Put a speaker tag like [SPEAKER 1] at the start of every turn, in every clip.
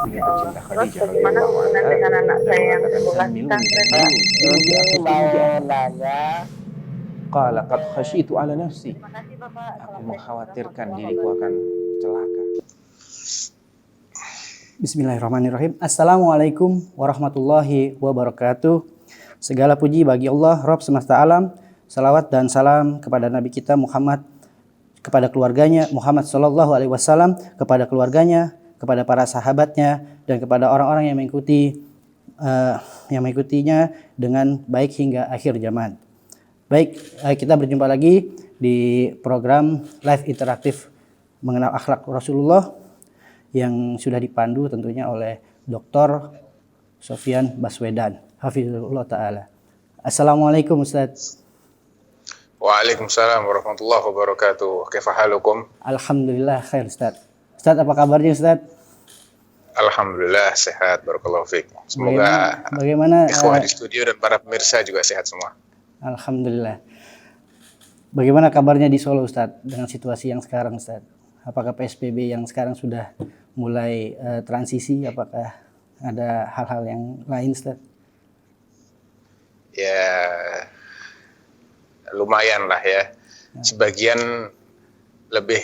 [SPEAKER 1] istri tercinta
[SPEAKER 2] Terus
[SPEAKER 1] Khadijah
[SPEAKER 2] bagaimana
[SPEAKER 1] radhiyallahu
[SPEAKER 2] hubungan
[SPEAKER 1] anha
[SPEAKER 2] dengan anak
[SPEAKER 1] dan
[SPEAKER 2] saya yang
[SPEAKER 1] mengatakan
[SPEAKER 2] sekolah di
[SPEAKER 1] zammiluni
[SPEAKER 2] pesantren, Pak?
[SPEAKER 1] zammiluni
[SPEAKER 3] Ini
[SPEAKER 1] uji
[SPEAKER 3] mau
[SPEAKER 1] aku.
[SPEAKER 3] nanya.
[SPEAKER 1] Qala qad khasyitu ala nafsi.
[SPEAKER 2] Terima kasih Bapak.
[SPEAKER 1] Aku
[SPEAKER 2] Assalamualaikum
[SPEAKER 1] mengkhawatirkan
[SPEAKER 2] warahmatullahi
[SPEAKER 1] diriku akan celaka.
[SPEAKER 4] Bismillahirrahmanirrahim. Assalamualaikum warahmatullahi wabarakatuh. Segala puji bagi Allah, Rabb semesta alam. Salawat dan salam kepada Nabi kita Muhammad, kepada keluarganya Muhammad Sallallahu Alaihi Wasallam, kepada keluarganya, kepada para sahabatnya, dan kepada orang-orang yang mengikutinya dengan baik hingga akhir zaman. Baik, kita berjumpa lagi di program live interaktif mengenal akhlak Rasulullah yang sudah dipandu tentunya oleh Dr. Sofyan Baswedan, hafizullah ta'ala. Assalamualaikum Ustaz.
[SPEAKER 5] Waalaikumsalam warahmatullahi wabarakatuh. Kaifa halukum?
[SPEAKER 4] Alhamdulillah khair Ustaz. Ustaz, apa kabarnya Ustaz?
[SPEAKER 5] Alhamdulillah sehat, barakallahu fiik. Semoga
[SPEAKER 4] bagaimana
[SPEAKER 5] ikhwah di studio dan para pemirsa juga sehat semua.
[SPEAKER 4] Alhamdulillah. Bagaimana kabarnya di Solo Ustaz dengan situasi yang sekarang Ustaz? Apakah PSBB yang sekarang sudah mulai transisi? Apakah ada hal-hal yang lain Ustaz?
[SPEAKER 5] Ya, lumayan lah ya. Sebagian lebih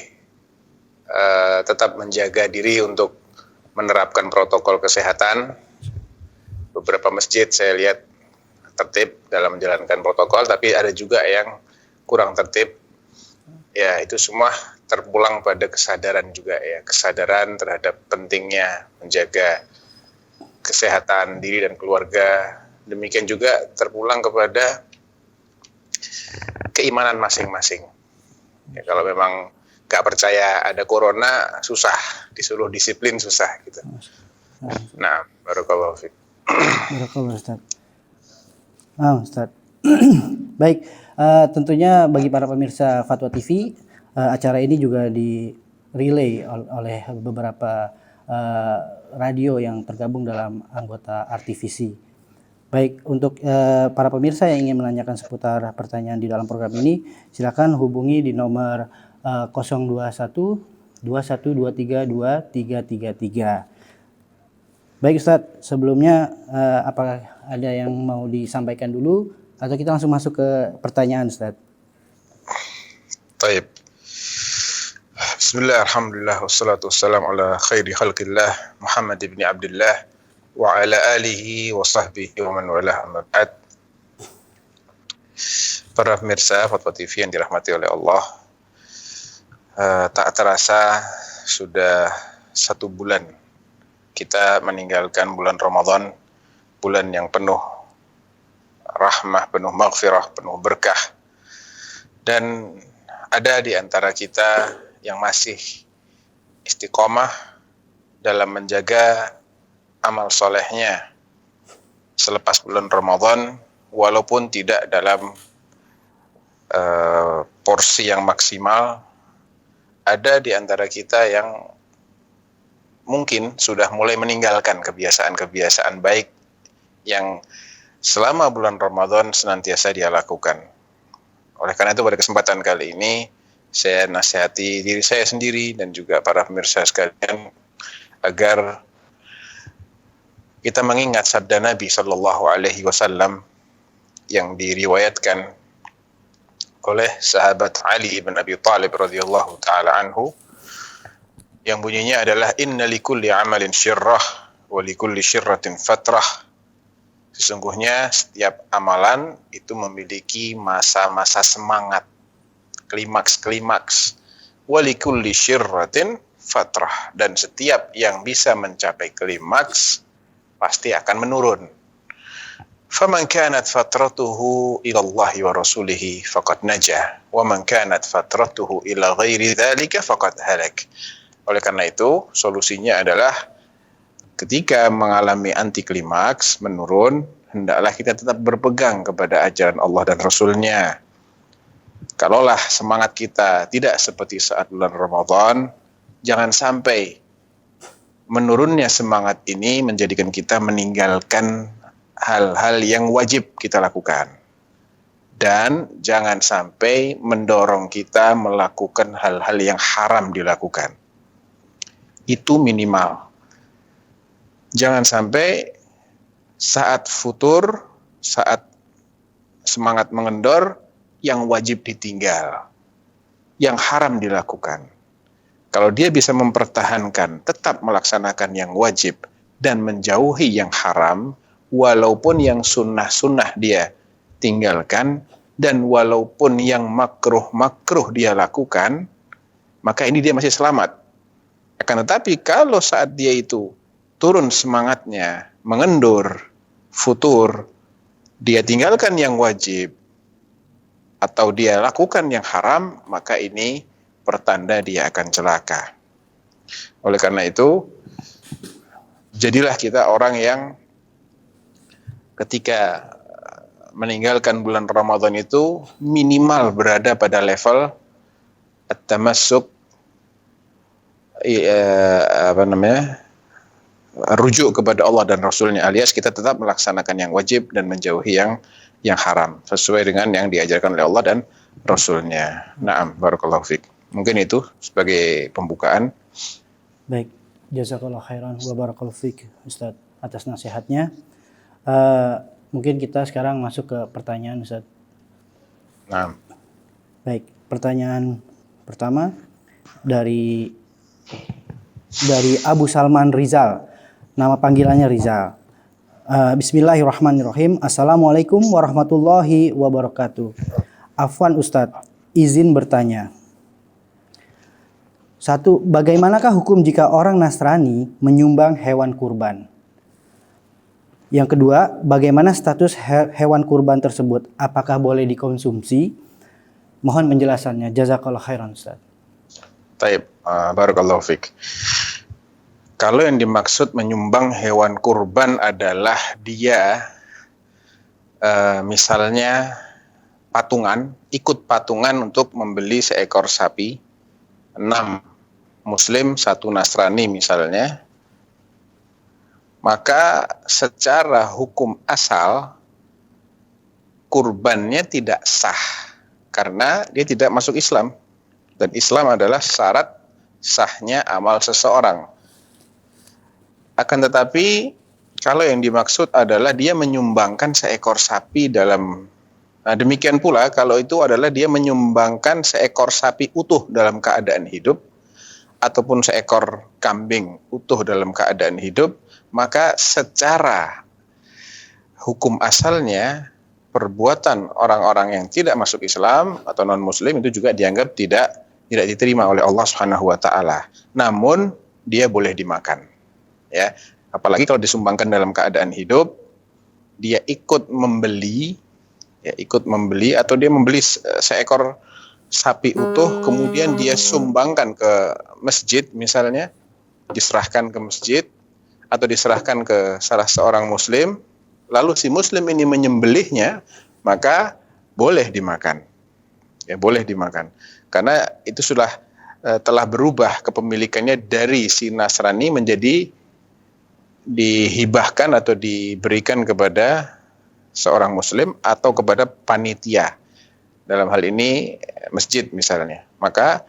[SPEAKER 5] tetap menjaga diri untuk menerapkan protokol kesehatan. Beberapa masjid saya lihat tertib dalam menjalankan protokol, tapi ada juga yang kurang tertib. Ya, itu semua terpulang pada kesadaran juga ya, kesadaran terhadap pentingnya menjaga kesehatan diri dan keluarga. Demikian juga terpulang kepada keimanan masing-masing. Ya, kalau memang gak percaya ada corona, susah. Disuruh disiplin, susah gitu. Nah, barakallahu fiik.
[SPEAKER 4] Barakallahu Ustaz. Ustaz. Baik, tentunya bagi para pemirsa Fatwa TV, acara ini juga di-relay oleh beberapa radio yang tergabung dalam anggota RTVC. Baik, untuk para pemirsa yang ingin menanyakan seputar pertanyaan di dalam program ini, silakan hubungi di nomor 021 2123 2333. Baik Ustadz, sebelumnya apakah ada yang mau disampaikan dulu atau kita langsung masuk ke pertanyaan Ustadz?
[SPEAKER 5] Baik. Bismillah, alhamdulillah, wassalatu wassalamu ala khairi khalqillah Muhammad ibn Abdullah wa ala alihi wa sahbihi wa man walah, amma ba'd. Para pemirsa Fatwa TV yang dirahmati oleh Allah, tak terasa sudah 1 bulan kita meninggalkan bulan Ramadan, bulan yang penuh rahmah, penuh maghfirah, penuh berkah. Dan ada di antara kita yang masih istiqomah dalam menjaga amal solehnya selepas bulan Ramadan, walaupun tidak dalam porsi yang maksimal. Ada di antara kita yang mungkin sudah mulai meninggalkan kebiasaan-kebiasaan baik yang selama bulan Ramadan senantiasa dia lakukan. Oleh karena itu pada kesempatan kali ini saya nasihati diri saya sendiri dan juga para pemirsa sekalian agar kita mengingat sabda Nabi Sallallahu Alaihi Wasallam yang diriwayatkan oleh sahabat Ali ibn Abi Thalib radhiyallahu taala anhu, yang bunyinya adalah inna likulli amalin syirrah wa likulli syirratin fatrah. Sesungguhnya setiap amalan itu memiliki masa-masa semangat, klimaks-klimaks. Wa likulli syirratin fatrah, dan setiap yang bisa mencapai klimaks pasti akan menurun. Faman kanat fatratuhu ila Allah wa rasulihi faqad najah wa man kanat fatratuhu ila ghairi dzalika faqad halak. Oleh karena itu, solusinya adalah ketika mengalami anti klimaks, menurun, hendaklah kita tetap berpegang kepada ajaran Allah dan Rasulnya. Kalaulah semangat kita tidak seperti saat bulan Ramadan, jangan sampai menurunnya semangat ini menjadikan kita meninggalkan hal-hal yang wajib kita lakukan. Dan jangan sampai mendorong kita melakukan hal-hal yang haram dilakukan. Itu minimal. Jangan sampai saat futur, saat semangat mengendor, yang wajib ditinggal, yang haram dilakukan. Kalau dia bisa mempertahankan, tetap melaksanakan yang wajib dan menjauhi yang haram, walaupun yang sunnah-sunnah dia tinggalkan, dan walaupun yang makruh-makruh dia lakukan, maka ini dia masih selamat. Akan tetapi kalau saat dia itu turun semangatnya, mengendur, futur, dia tinggalkan yang wajib, atau dia lakukan yang haram, maka ini pertanda dia akan celaka. Oleh karena itu, jadilah kita orang yang ketika meninggalkan bulan Ramadan itu minimal berada pada level at-tamassuk, rujuk kepada Allah dan Rasulnya, alias kita tetap melaksanakan yang wajib dan menjauhi yang haram sesuai dengan yang diajarkan oleh Allah dan Rasulnya. Naam, barakallahu fiik. Mungkin itu sebagai pembukaan.
[SPEAKER 4] Baik, jazakallahu khairan wa barakallahu fiik Ustaz atas nasihatnya. Mungkin kita sekarang masuk ke pertanyaan Ustaz.
[SPEAKER 5] Naam.
[SPEAKER 4] Baik, pertanyaan pertama dari Abu Salman Rizal. Nama panggilannya Rizal. Bismillahirrahmanirrahim. Assalamualaikum warahmatullahi wabarakatuh. Afwan Ustadz, izin bertanya. 1. Bagaimanakah hukum jika orang Nasrani menyumbang hewan kurban? Yang kedua, bagaimana status hewan kurban tersebut? Apakah boleh dikonsumsi? Mohon penjelasannya. Jazakallah khairan Ustadz.
[SPEAKER 5] Taib, barakallahu fiik. Kalau yang dimaksud menyumbang hewan kurban adalah dia misalnya ikut patungan untuk membeli seekor sapi, 6 Muslim, 1 Nasrani misalnya, maka secara hukum asal kurbannya tidak sah karena dia tidak masuk Islam, dan Islam adalah syarat sahnya amal seseorang. Akan tetapi kalau yang dimaksud adalah dia menyumbangkan seekor sapi demikian pula kalau itu adalah dia menyumbangkan seekor sapi utuh dalam keadaan hidup ataupun seekor kambing utuh dalam keadaan hidup, maka secara hukum asalnya perbuatan orang-orang yang tidak masuk Islam atau non-muslim itu juga dianggap tidak diterima oleh Allah Subhanahu wa taala. Namun dia boleh dimakan. Ya, apalagi kalau disumbangkan dalam keadaan hidup, dia ikut membeli atau dia membeli seekor sapi utuh, kemudian dia sumbangkan ke masjid misalnya, diserahkan ke masjid atau diserahkan ke salah seorang muslim, lalu si muslim ini menyembelihnya, maka boleh dimakan. Ya, boleh dimakan. Karena itu sudah telah berubah kepemilikannya dari si Nasrani menjadi dihibahkan atau diberikan kepada seorang muslim atau kepada panitia, dalam hal ini masjid misalnya. Maka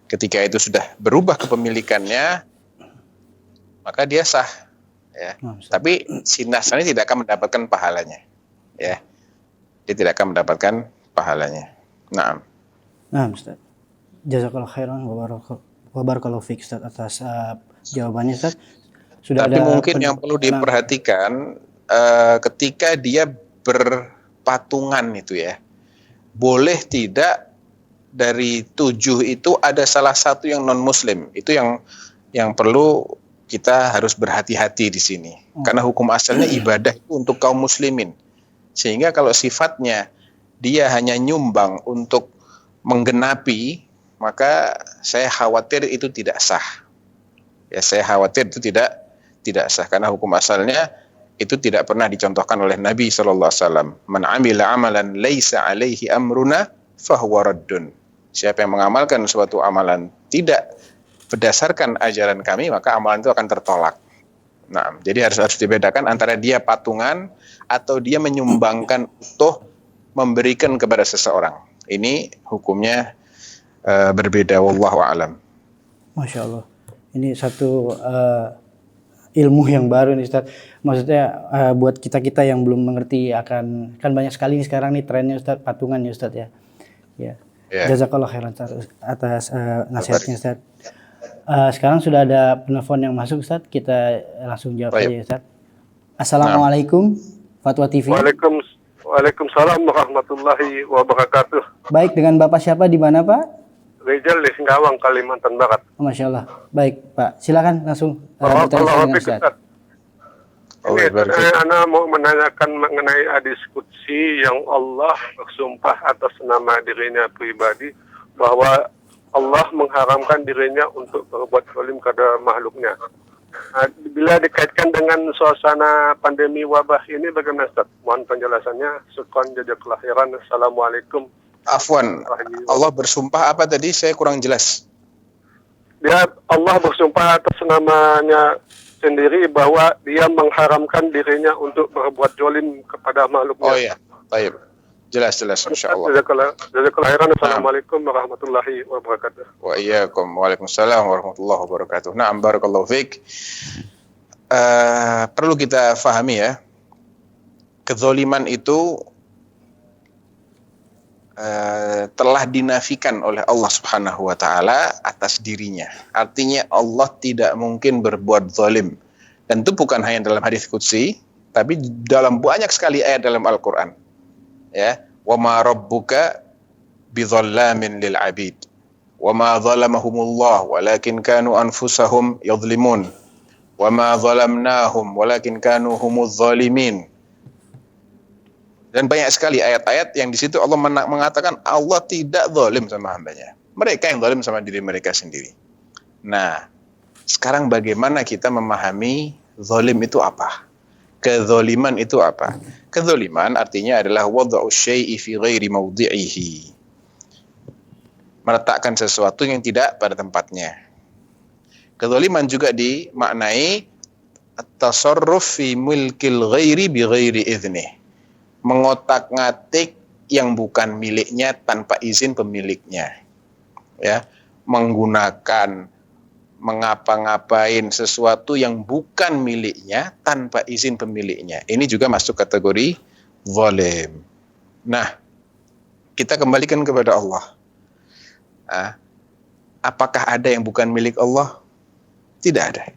[SPEAKER 5] ketika itu sudah berubah kepemilikannya, maka dia sah, ya. Tapi si Nasrani tidak akan mendapatkan pahalanya, ya. Dia tidak akan mendapatkan pahalanya. Naam.
[SPEAKER 4] Nah, Ustaz. Jazakallahu khairan wa barakallahu fiik Ustaz atas jawabannya Ustaz.
[SPEAKER 5] Tapi mungkin yang perlu diperhatikan ketika dia berpatungan itu ya, boleh tidak dari 7 itu ada salah satu yang non muslim. Itu yang perlu kita harus berhati-hati di sini. Karena hukum asalnya ibadah itu untuk kaum muslimin. Sehingga kalau sifatnya dia hanya nyumbang untuk menggenapi, maka saya khawatir itu tidak sah. Ya, saya khawatir itu tidak sah karena hukum asalnya itu tidak pernah dicontohkan oleh Nabi SAW. Man amila amalan laisa alaihi amruna fahuwa raddun. Siapa yang mengamalkan suatu amalan tidak berdasarkan ajaran kami, maka amalan itu akan tertolak. Nah, jadi harus dibedakan antara dia patungan atau dia menyumbangkan utuh memberikan kepada seseorang. Ini hukumnya berbeda. Wallahu a'lam.
[SPEAKER 4] Masya Allah. Ini satu ilmu yang baru nih Ustaz. Maksudnya buat kita-kita yang belum mengerti akan, kan banyak sekali nih sekarang nih trennya Ustaz, patungan ya Ustaz ya. Ya.
[SPEAKER 5] Ya.
[SPEAKER 4] Jazakallah khairan Ustaz, atas nasihatnya Ustaz. Sekarang sudah ada penelpon yang masuk Ustaz, kita langsung jawab
[SPEAKER 5] Baik.
[SPEAKER 4] saja Ustaz. Assalamualaikum Fatwa TV.
[SPEAKER 2] Waalaikumsalam warahmatullahi wabarakatuh.
[SPEAKER 4] Baik, dengan Bapak siapa di mana Pak?
[SPEAKER 2] Rizal di Singkawang, Kalimantan Barat.
[SPEAKER 4] Masya Allah. Baik Pak, silakan langsung
[SPEAKER 2] Allah
[SPEAKER 4] bertanya dengan
[SPEAKER 2] Ustaz.
[SPEAKER 4] Ustaz.
[SPEAKER 2] Ini Ana mau menanyakan mengenai hadis qudsi yang Allah bersumpah atas nama dirinya pribadi bahwa Allah mengharamkan dirinya untuk berbuat zalim kepada makhluknya. Nah, bila dikaitkan dengan suasana pandemi wabah ini bagaimana Ustaz? Mohon penjelasannya. Syukran jazakallahu khairan. Assalamualaikum.
[SPEAKER 5] Afwan, Allah bersumpah apa tadi? Saya kurang jelas.
[SPEAKER 2] Dia Allah bersumpah atas namanya sendiri bahwa dia mengharamkan dirinya untuk berbuat zalim kepada makhluknya.
[SPEAKER 5] Oh ya, baik. Jelas, insyaallah.
[SPEAKER 2] Jazakallahu khairan. Assalamualaikum warahmatullahi wabarakatuh.
[SPEAKER 5] Wa iyyakum. Waalaikumsalam warahmatullahi wabarakatuh. Na'am, barakallahu fiik. Perlu kita fahami ya, kezaliman itu telah dinafikan oleh Allah Subhanahu wa taala atas dirinya. Artinya Allah tidak mungkin berbuat zalim. Dan itu bukan hanya dalam hadis qudsi, tapi dalam banyak sekali ayat dalam Al-Qur'an. Ya, wa ma rabbuka bidzallamin lil 'abid. Wa ma zalamahumullah walakin kanu anfusahum yadhlimun. Wa ma zalamnahum walakin kanu humuz zalimin. Dan banyak sekali ayat-ayat yang di situ Allah mengatakan Allah tidak zalim sama hambanya. Mereka yang zalim sama diri mereka sendiri. Nah, sekarang bagaimana kita memahami zalim itu apa? Kezaliman itu apa? Kezaliman artinya adalah wad'u syai'i fi ghairi mawdi'ihi. Meletakkan sesuatu yang tidak pada tempatnya. Kezaliman juga dimaknai at-tasarruf fi mulkil ghairi bi ghairi idzni. Mengotak-ngatik yang bukan miliknya tanpa izin pemiliknya, ya, menggunakan, mengapa-ngapain sesuatu yang bukan miliknya tanpa izin pemiliknya. Ini juga masuk kategori zalim. Nah, kita kembalikan kepada Allah. Apakah ada yang bukan milik Allah? Tidak ada.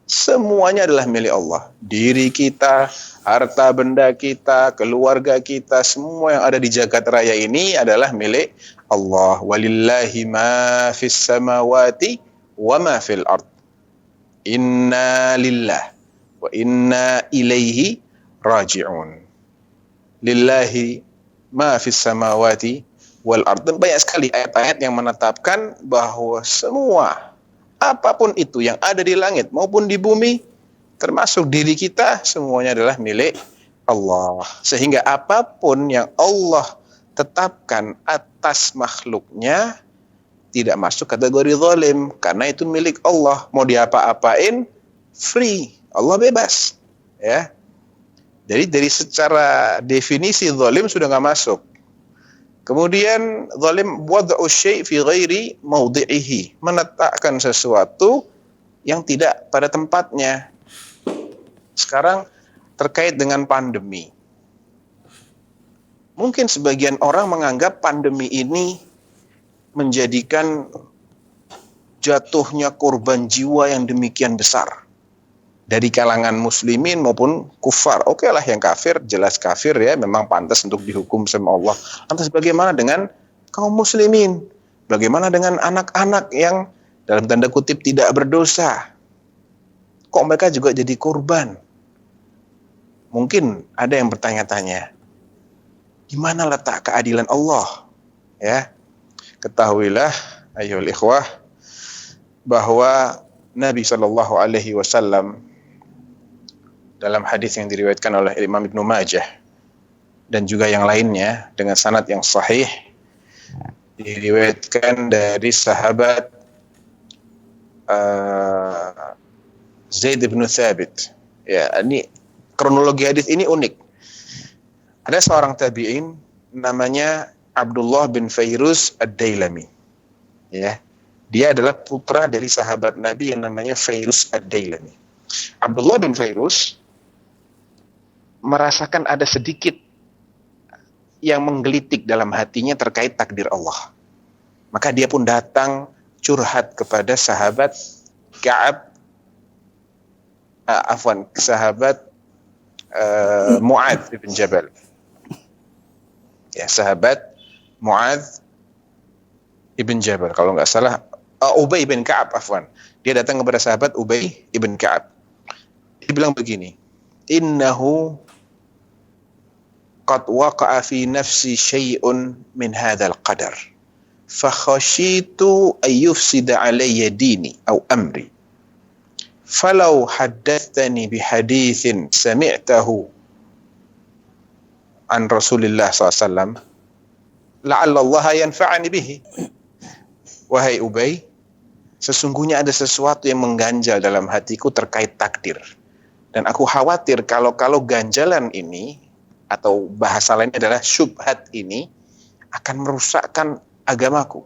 [SPEAKER 5] Semuanya adalah milik Allah. Diri kita, harta benda kita, keluarga kita, semua yang ada di jagat raya ini adalah milik Allah. Walillahi ma fis samawati wa ma fil ard. Inna lillah wa inna ilaihi raji'un. Lillahi ma fis samawati wal ard. Dan banyak sekali ayat-ayat yang menetapkan bahwa semua apapun itu yang ada di langit maupun di bumi, termasuk diri kita, semuanya adalah milik Allah. Sehingga apapun yang Allah tetapkan atas makhluknya tidak masuk kategori zalim, karena itu milik Allah. Mau diapa-apain, free. Allah bebas. Ya. Jadi dari secara definisi zalim sudah nggak masuk. Kemudian zalim wad'u syai' fi ghairi mawdi'ihi, menetapkan sesuatu yang tidak pada tempatnya. Sekarang terkait dengan pandemi. Mungkin sebagian orang menganggap pandemi ini menjadikan jatuhnya korban jiwa yang demikian besar dari kalangan muslimin maupun kufar. Oke lah, yang kafir jelas kafir ya, memang pantas untuk dihukum sama Allah. Lantas bagaimana dengan kaum muslimin? Bagaimana dengan anak-anak yang dalam tanda kutip tidak berdosa? Kok mereka juga jadi korban? Mungkin ada yang bertanya-tanya, gimana letak keadilan Allah? Ya, ketahuilah ayyuhal ikhwah bahwa Nabi SAW dalam hadis yang diriwayatkan oleh Imam Ibnu Majah dan juga yang lainnya dengan sanad yang sahih, diriwayatkan dari sahabat Zaid bin Thabit. Ya, ini kronologi hadis ini unik. Ada seorang tabi'in namanya Abdullah bin Fairuz Ad-Dailami. Ya. Dia adalah putra dari sahabat Nabi yang namanya Fairuz Ad-Dailami. Abdullah bin Fairuz merasakan ada sedikit yang menggelitik dalam hatinya terkait takdir Allah. Maka dia pun datang curhat kepada sahabat Mu'adz bin Jabal. Ya, sahabat Mu'adz ibn Jabal, kalau nggak salah Ubay bin Ka'ab, dia datang kepada sahabat Ubay ibn Ka'ab. Dia bilang begini, innahu qad waqa'a fi nafsi syai'un min hadzal qadar fa khashitu an yufsida alayya dini aw amri falau haddatsani bi haditsin sami'tahu an Rasulillah SAW la'alla Allah yanfa'ani bihi. Wahai Ubay, sesungguhnya ada sesuatu yang mengganjal dalam hatiku terkait takdir, dan aku khawatir kalau ganjalan ini, atau bahasa lainnya adalah syubhat ini, akan merusakkan agamaku.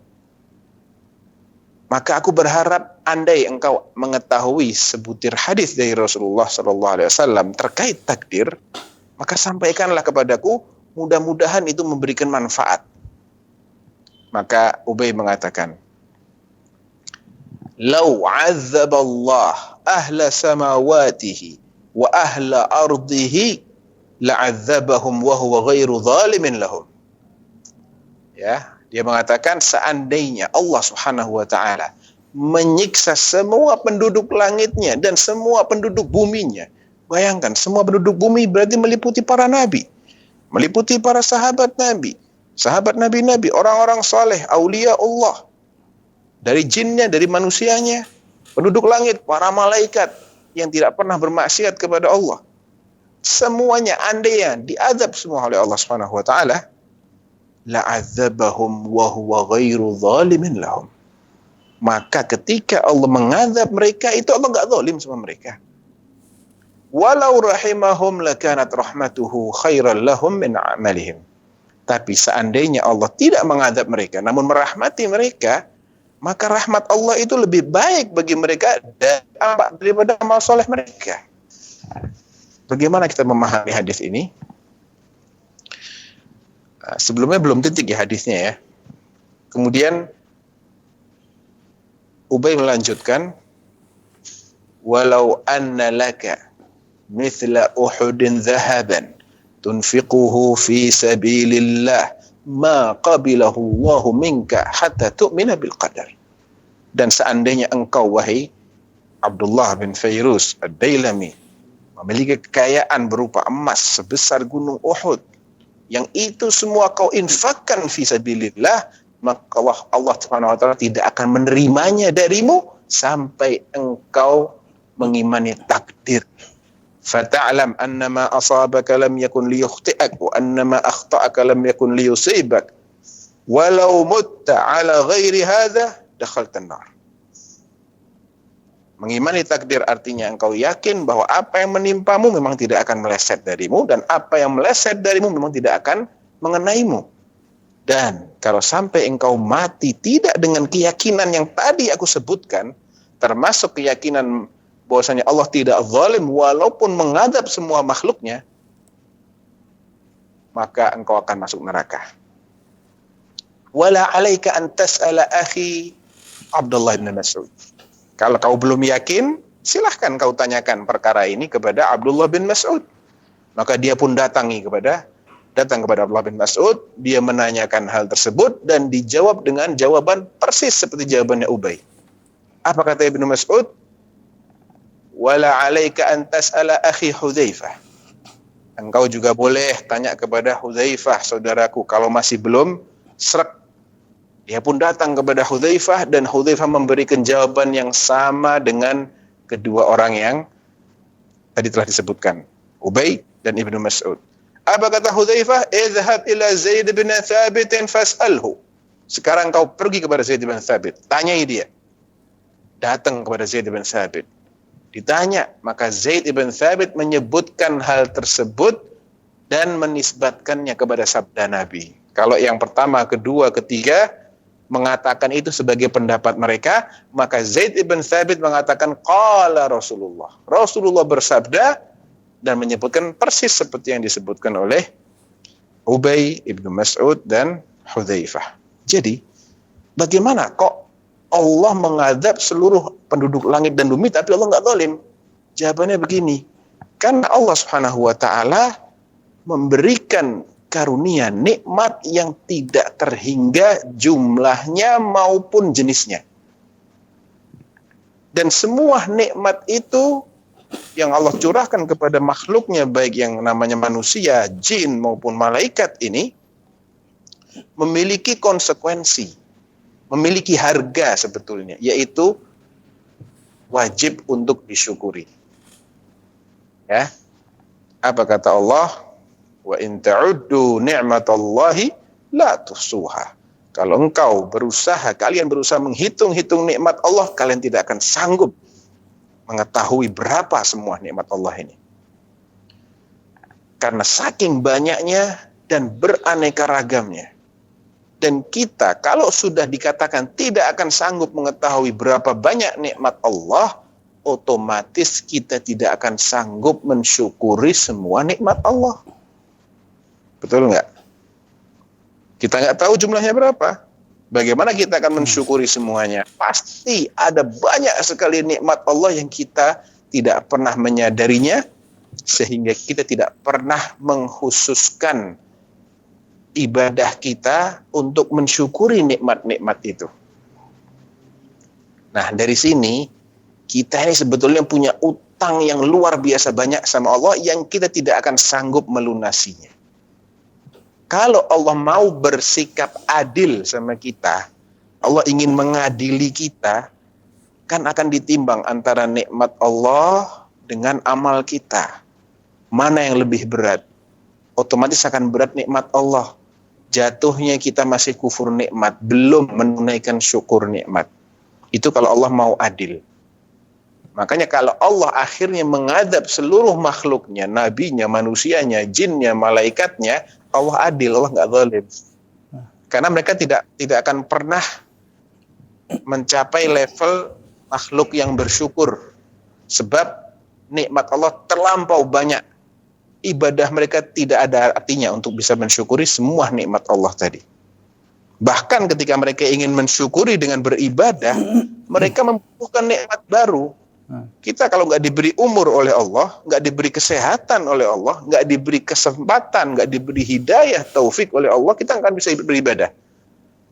[SPEAKER 5] Maka aku berharap andai engkau mengetahui sebutir hadis dari Rasulullah SAW terkait takdir, maka sampaikanlah kepadaku, mudah-mudahan itu memberikan manfaat. Maka Ubay mengatakan, "Lau 'azzaballah ahla samawatihi wa ahla ardihi la'adzabahum wa huwa ghairu zalimin lahum." Ya, dia mengatakan seandainya Allah Subhanahu wa taala menyiksa semua penduduk langitnya dan semua penduduk buminya. Bayangkan, semua penduduk bumi berarti meliputi para nabi, meliputi para sahabat nabi, orang-orang saleh, aulia Allah, dari jinnya, dari manusianya, penduduk langit, para malaikat yang tidak pernah bermaksiat kepada Allah. Semuanya andainya diazab semua oleh Allah Subhanahu wa taala, la'adzabahum wa huwa ghairu zalimin lahum. Maka ketika Allah mengazab mereka, itu Allah enggak zalim sama mereka. Walau rahimahum lakanat rahmatuhu khairan lahum min amalihim. Tapi seandainya Allah tidak mengazab mereka, namun merahmati mereka, maka rahmat Allah itu lebih baik bagi mereka daripada amal soleh mereka. Bagaimana kita memahami hadis ini? Sebelumnya belum titik ya hadisnya ya. Kemudian Ubay melanjutkan, walau anna laka mithla Uhudin dhahaban tunfiquhu fi sabilillah ma qabilahu Allahu minka hatta tu'mina bil qadar. Dan seandainya engkau, wahai Abdullah bin Fairuz ad-Dailami, memiliki kekayaan berupa emas sebesar gunung Uhud, yang itu semua kau infakkan fi sabilillah, maka Allah Subhanahu wa taala tidak akan menerimanya darimu sampai engkau mengimani takdir. Fata'lam annama asabaka lam yakun liyukhti'ak wa annama akhta'aka lam yakun liyusibak walau mutta ala ghairi hadha dakhaltan nar. Mengimani takdir artinya engkau yakin bahwa apa yang menimpamu memang tidak akan meleset darimu, dan apa yang meleset darimu memang tidak akan mengenaimu. Dan kalau sampai engkau mati tidak dengan keyakinan yang tadi aku sebutkan, termasuk keyakinan bahwasanya Allah tidak zalim walaupun mengadab semua makhluknya, maka engkau akan masuk neraka. Wala alaika an tas'ala akhi Abdullah bin Mas'ud. Kalau kau belum yakin, silahkan kau tanyakan perkara ini kepada Abdullah bin Mas'ud. Maka dia pun datang kepada Abdullah bin Mas'ud, dia menanyakan hal tersebut dan dijawab dengan jawaban persis seperti jawabannya Ubay. Apa kata Ibnu Mas'ud? Wala alaika an tas'ala akhi Hudzaifah. Engkau juga boleh tanya kepada Hudzaifah, saudaraku, kalau masih belum srek. Dia pun datang kepada Hudzaifah dan Hudzaifah memberikan jawaban yang sama dengan kedua orang yang tadi telah disebutkan, Ubay dan Ibnu Mas'ud. Apa kata Hudzaifah? Idhhab ila Zaid bin Thabit fas'alhu. Sekarang kau pergi kepada Zaid bin Thabit, tanyai dia. Datang kepada Zaid bin Thabit, ditanya, maka Zaid bin Thabit menyebutkan hal tersebut dan menisbatkannya kepada sabda Nabi. Kalau yang pertama, kedua, ketiga, mengatakan itu sebagai pendapat mereka, maka Zaid ibn Thabit mengatakan qala Rasulullah. Rasulullah bersabda dan menyebutkan persis seperti yang disebutkan oleh Ubay ibn Mas'ud dan Hudzaifah. Jadi, bagaimana kok Allah mengadab seluruh penduduk langit dan bumi tapi Allah nggak zalim? Jawabannya begini. Karena Allah Subhanahu wa taala memberikan karunia nikmat yang tidak terhingga jumlahnya maupun jenisnya. Dan semua nikmat itu yang Allah curahkan kepada makhluknya, baik yang namanya manusia, jin maupun malaikat ini, memiliki konsekuensi, memiliki harga sebetulnya, yaitu wajib untuk disyukuri. Ya, apa kata Allah? Wa in ta'uddu ni'matallahi la tuhsuha. Kalau engkau kalian berusaha menghitung-hitung nikmat Allah, kalian tidak akan sanggup mengetahui berapa semua nikmat Allah ini. Karena saking banyaknya dan beraneka ragamnya. Dan kita kalau sudah dikatakan tidak akan sanggup mengetahui berapa banyak nikmat Allah, otomatis kita tidak akan sanggup mensyukuri semua nikmat Allah. Betul nggak? Kita nggak tahu jumlahnya berapa. Bagaimana kita akan mensyukuri semuanya? Pasti ada banyak sekali nikmat Allah yang kita tidak pernah menyadarinya, sehingga kita tidak pernah mengkhususkan ibadah kita untuk mensyukuri nikmat-nikmat itu. Nah, dari sini kita ini sebetulnya punya utang yang luar biasa banyak sama Allah yang kita tidak akan sanggup melunasinya. Kalau Allah mau bersikap adil sama kita, Allah ingin mengadili kita, kan akan ditimbang antara nikmat Allah dengan amal kita. Mana yang lebih berat? Otomatis akan berat nikmat Allah. Jatuhnya kita masih kufur nikmat, belum menunaikan syukur nikmat. Itu kalau Allah mau adil. Makanya kalau Allah akhirnya mengadab seluruh makhluknya, nabinya, manusianya, jinnya, malaikatnya, Allah adil, Allah nggak zalim. Karena mereka tidak akan pernah mencapai level makhluk yang bersyukur. Sebab nikmat Allah terlampau banyak. Ibadah mereka tidak ada artinya untuk bisa mensyukuri semua nikmat Allah tadi. Bahkan ketika mereka ingin mensyukuri dengan beribadah, mereka membutuhkan nikmat baru. Kita kalau nggak diberi umur oleh Allah, nggak diberi kesehatan oleh Allah, nggak diberi kesempatan, nggak diberi hidayah, taufik oleh Allah, kita nggak bisa beribadah.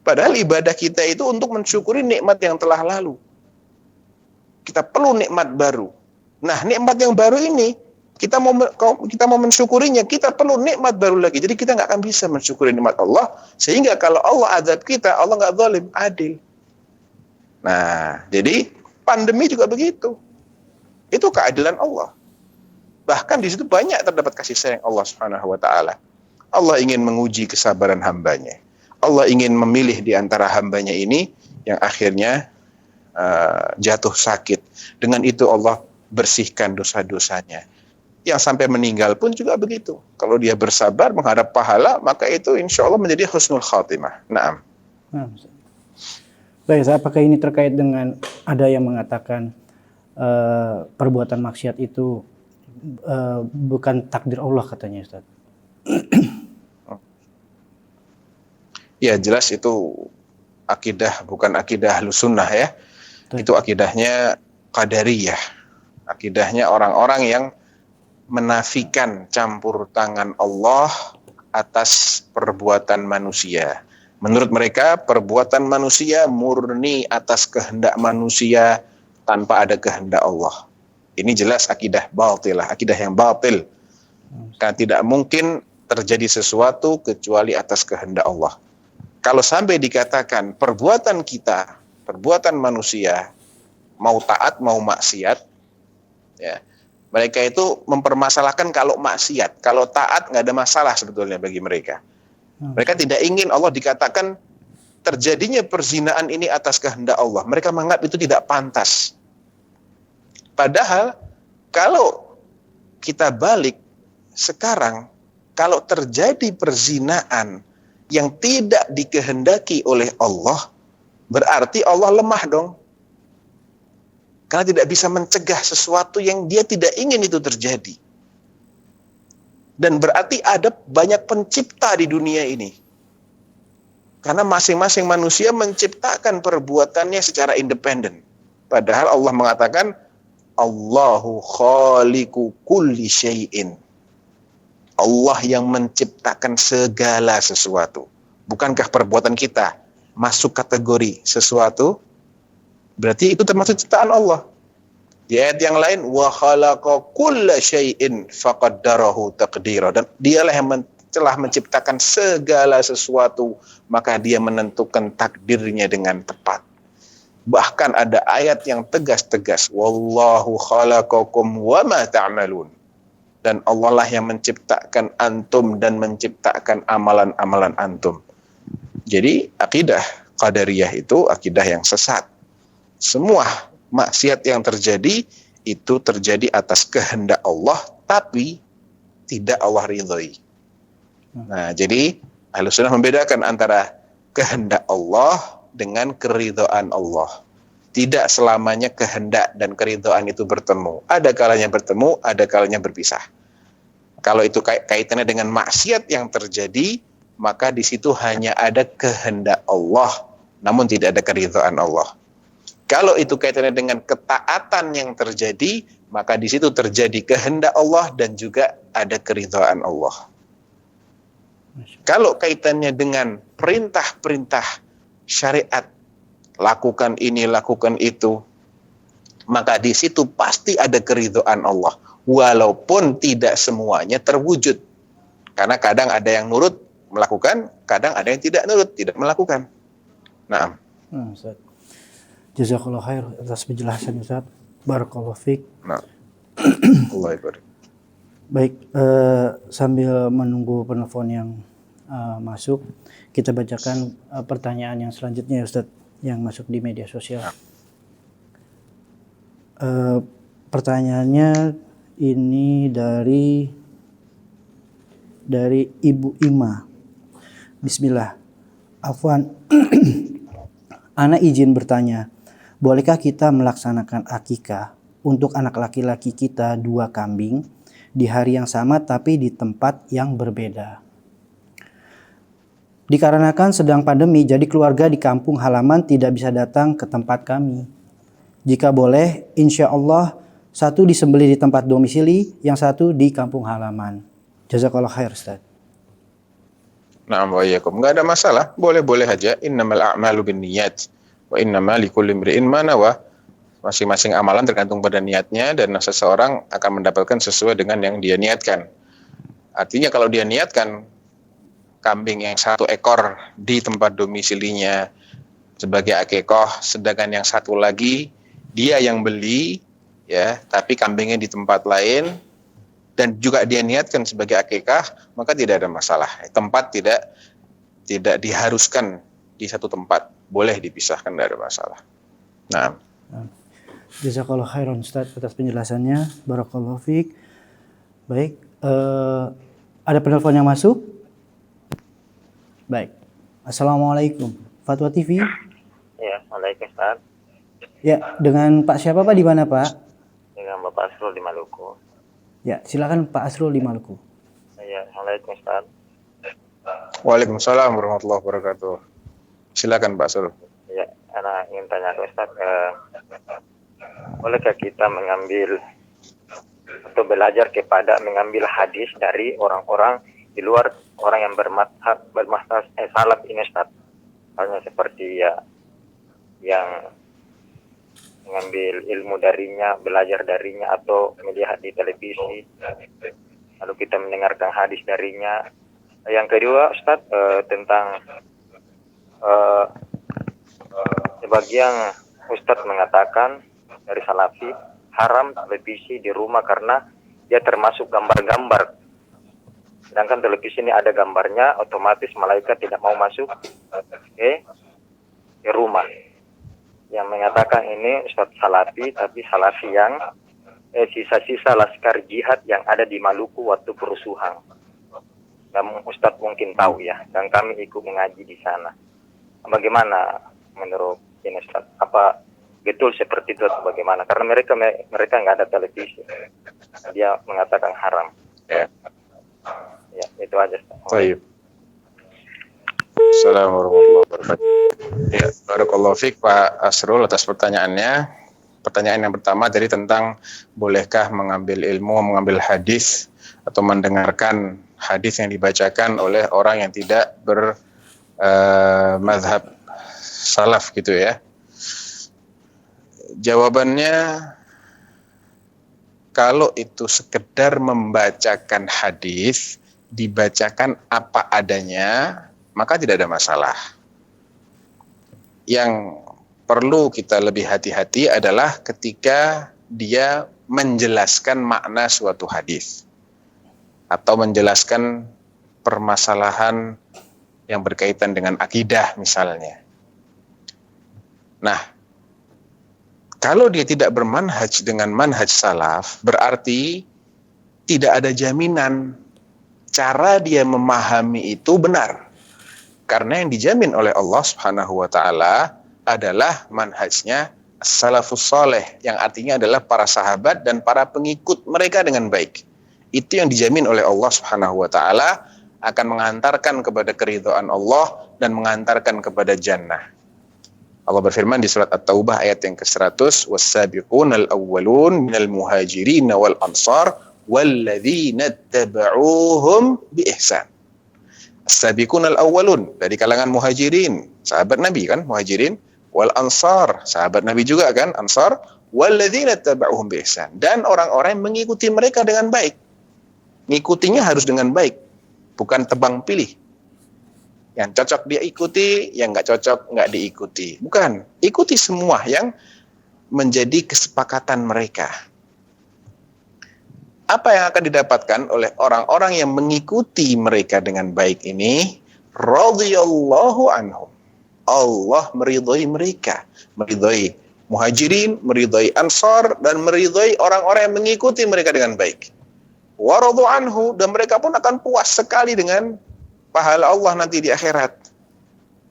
[SPEAKER 5] Padahal ibadah kita itu untuk mensyukuri nikmat yang telah lalu. Kita perlu nikmat baru. Nah, nikmat yang baru ini, kita mau mensyukurinya, kita perlu nikmat baru lagi. Jadi kita nggak akan bisa mensyukuri nikmat Allah, sehingga kalau Allah azab kita, Allah nggak zalim, adil. Nah, jadi pandemi juga begitu. Itu keadilan Allah. Bahkan di situ banyak terdapat kasih sayang Allah Subhanahu wa taala. Allah ingin menguji kesabaran hambanya. Allah ingin memilih di antara hambanya ini yang akhirnya jatuh sakit. Dengan itu Allah bersihkan dosa-dosanya. Yang sampai meninggal pun juga begitu. Kalau dia bersabar menghadap pahala, maka itu insya Allah menjadi husnul khatimah. Naam.
[SPEAKER 4] Baik, apakah ini terkait dengan ada yang mengatakan perbuatan maksiat itu bukan takdir Allah katanya, Ustaz?
[SPEAKER 5] Ya, jelas itu akidah, bukan akidah Ahlus Sunnah ya. Itu akidahnya Qadariyah. Akidahnya orang-orang yang menafikan campur tangan Allah atas perbuatan manusia. Menurut mereka, perbuatan manusia murni atas kehendak manusia tanpa ada kehendak Allah. Ini jelas akidah batilah, akidah yang batil. Karena tidak mungkin terjadi sesuatu kecuali atas kehendak Allah. Kalau sampai dikatakan perbuatan kita, perbuatan manusia, mau taat, mau maksiat, ya, mereka itu mempermasalahkan kalau maksiat. Kalau taat nggak ada masalah sebetulnya bagi mereka. Mereka tidak ingin Allah dikatakan terjadinya perzinaan ini atas kehendak Allah. Mereka menganggap itu tidak pantas. Padahal kalau kita balik sekarang, kalau terjadi perzinaan yang tidak dikehendaki oleh Allah, Berarti Allah lemah dong. Karena tidak bisa mencegah sesuatu yang dia tidak ingin itu terjadi. Dan berarti ada banyak pencipta di dunia ini. Karena masing-masing manusia menciptakan perbuatannya secara independen. Padahal Allah mengatakan, Allahu khaliqu kulli syai'in. Allah yang menciptakan segala sesuatu. Bukankah perbuatan kita masuk kategori sesuatu? Berarti itu termasuk ciptaan Allah. Di ayat yang lain, wa khalaqa kulla syai'in faqaddarahu taqdira. Dan dialah yang telah menciptakan segala sesuatu, maka dia menentukan takdirnya dengan tepat. Bahkan ada ayat yang tegas-tegas, wallahu khalaqakum wa ma ta'malun. Dan Allah lah yang menciptakan antum dan menciptakan amalan-amalan antum. Jadi akidah qadariyah itu akidah yang sesat. Semua maksiat yang terjadi itu terjadi atas kehendak Allah, tapi tidak Allah ridhoi. Nah, jadi Ahlussunnah membedakan antara kehendak Allah dengan keridhaan Allah. Tidak selamanya kehendak dan keridhaan itu bertemu. Ada kalanya bertemu, ada kalanya berpisah. Kalau itu kaitannya dengan maksiat yang terjadi, maka di situ hanya ada kehendak Allah, namun tidak ada keridhaan Allah. Kalau itu kaitannya dengan ketaatan yang terjadi, maka di situ terjadi kehendak Allah dan juga ada keridhaan Allah. Kalau kaitannya dengan perintah-perintah syariat, lakukan ini, lakukan itu, maka di situ pasti ada keridhaan Allah. Walaupun tidak semuanya terwujud. Karena kadang ada yang nurut melakukan, kadang ada yang tidak nurut, tidak melakukan. Nah,
[SPEAKER 4] Ustaz. Jazakallah khair atas penjelasan Ustaz. Barakallahu fiik.
[SPEAKER 5] nah. Allah ibarik.
[SPEAKER 4] Baik, sambil menunggu penelpon yang masuk, kita bacakan pertanyaan yang selanjutnya Ustaz, yang masuk di media sosial. Pertanyaannya ini dari Ibu Ima. Bismillah. Afwan. Ana izin bertanya, bolehkah kita melaksanakan akikah untuk anak laki-laki kita 2 kambing di hari yang sama tapi di tempat yang berbeda? Dikarenakan sedang pandemi, jadi keluarga di kampung halaman tidak bisa datang ke tempat kami. Jika boleh, insya Allah satu disembelih di tempat domisili, yang satu di kampung halaman. Jazakallah khair Ustaz.
[SPEAKER 5] Na'am wa iyyakum. Enggak ada masalah, boleh-boleh aja. Innamal a'malu binniyat wa innamal likulli imri'in ma nawa. Masing-masing amalan tergantung pada niatnya dan seseorang akan mendapatkan sesuai dengan yang dia niatkan. Artinya kalau dia niatkan kambing yang 1 ekor di tempat domisilinya sebagai akikah, sedangkan yang satu lagi dia yang beli, ya, tapi kambingnya di tempat lain dan juga dia niatkan sebagai akikah, maka tidak ada masalah. Tempat tidak diharuskan di satu tempat, boleh dipisahkan, tidak ada masalah. Nah,
[SPEAKER 4] Jazakallah khairan Ustaz atas penjelasannya. Barakallahu fiik. Baik, ada penelpon yang masuk? Baik. Assalamualaikum. Fatwa TV.
[SPEAKER 3] Ya, Waalaikumsalam.
[SPEAKER 4] Ya, dengan Pak siapa Pak, di mana Pak?
[SPEAKER 3] Dengan Bapak Asrul di Maluku.
[SPEAKER 4] Ya, silakan Pak Asrul di Maluku.
[SPEAKER 3] Ya, Waalaikumsalam.
[SPEAKER 5] Waalaikumsalam warahmatullahi wabarakatuh. Silakan Pak Sur.
[SPEAKER 3] Ya, Ana ingin tanya ke Ustaz, bolehkah kita mengambil atau belajar kepada mengambil hadis dari orang-orang di luar orang yang bermazhab salaf ini Ustaz? Hanya seperti ya yang mengambil ilmu darinya, belajar darinya, atau melihat di televisi lalu kita mendengarkan hadis darinya. Yang kedua Ustaz, tentang sebagian Ustaz mengatakan dari salafi haram televisi di rumah karena dia termasuk gambar-gambar, sedangkan televisi ini ada gambarnya, otomatis malaikat tidak mau masuk ke rumah. Yang mengatakan ini Ustaz salafi, tapi salafi yang sisa-sisa laskar jihad yang ada di Maluku waktu kerusuhan. Dan Ustaz mungkin tahu ya, dan kami ikut mengaji di sana. Bagaimana menurut ini Ustaz? Apa betul seperti itu atau bagaimana? Karena mereka nggak ada televisi. Dia mengatakan haram.
[SPEAKER 5] Ya.
[SPEAKER 3] Ya, itu aja Ustaz.
[SPEAKER 5] Baik. Assalamualaikum warahmatullahi wabarakatuh. Ya, barakallahu fiik Pak Asrul atas pertanyaannya. Pertanyaan yang pertama tadi tentang bolehkah mengambil ilmu, mengambil hadis atau mendengarkan hadis yang dibacakan oleh orang yang tidak bermadhab salaf gitu ya. Jawabannya, kalau itu sekedar membacakan hadis, dibacakan apa adanya, maka tidak ada masalah. Yang perlu kita lebih hati-hati adalah ketika dia menjelaskan makna suatu hadis atau menjelaskan permasalahan yang berkaitan dengan akidah misalnya. Nah, kalau dia tidak bermanhaj dengan manhaj salaf, berarti tidak ada jaminan cara dia memahami itu benar. Karena yang dijamin oleh Allah Subhanahu wa taala adalah manhajnya salafus saleh, yang artinya adalah para sahabat dan para pengikut mereka dengan baik. Itu yang dijamin oleh Allah Subhanahu wa taala akan mengantarkan kepada keridhaan Allah dan mengantarkan kepada jannah. Allah berfirman di surat At-Taubah ayat yang ke-100, was-sabiqunal awwalun minal muhajirin wal ansar walladzina tabauhum bi ihsan. As-sabiqunal awwalun, dari kalangan muhajirin, sahabat Nabi kan muhajirin, wal ansar, sahabat Nabi juga kan ansar, walladzina tabauhum bi ihsan, dan orang-orang yang mengikuti mereka dengan baik. Ngikutinya harus dengan baik, bukan tebang pilih. Yang cocok dia ikuti, yang nggak cocok nggak diikuti. Bukan, ikuti semua yang menjadi kesepakatan mereka. Apa yang akan didapatkan oleh orang-orang yang mengikuti mereka dengan baik ini? Radhiyallahu anhum. Allah meridhai mereka, meridhai muhajirin, meridhai ansar, dan meridhai orang-orang yang mengikuti mereka dengan baik. Wa radu anhu, dan mereka pun akan puas sekali dengan pahala Allah nanti di akhirat.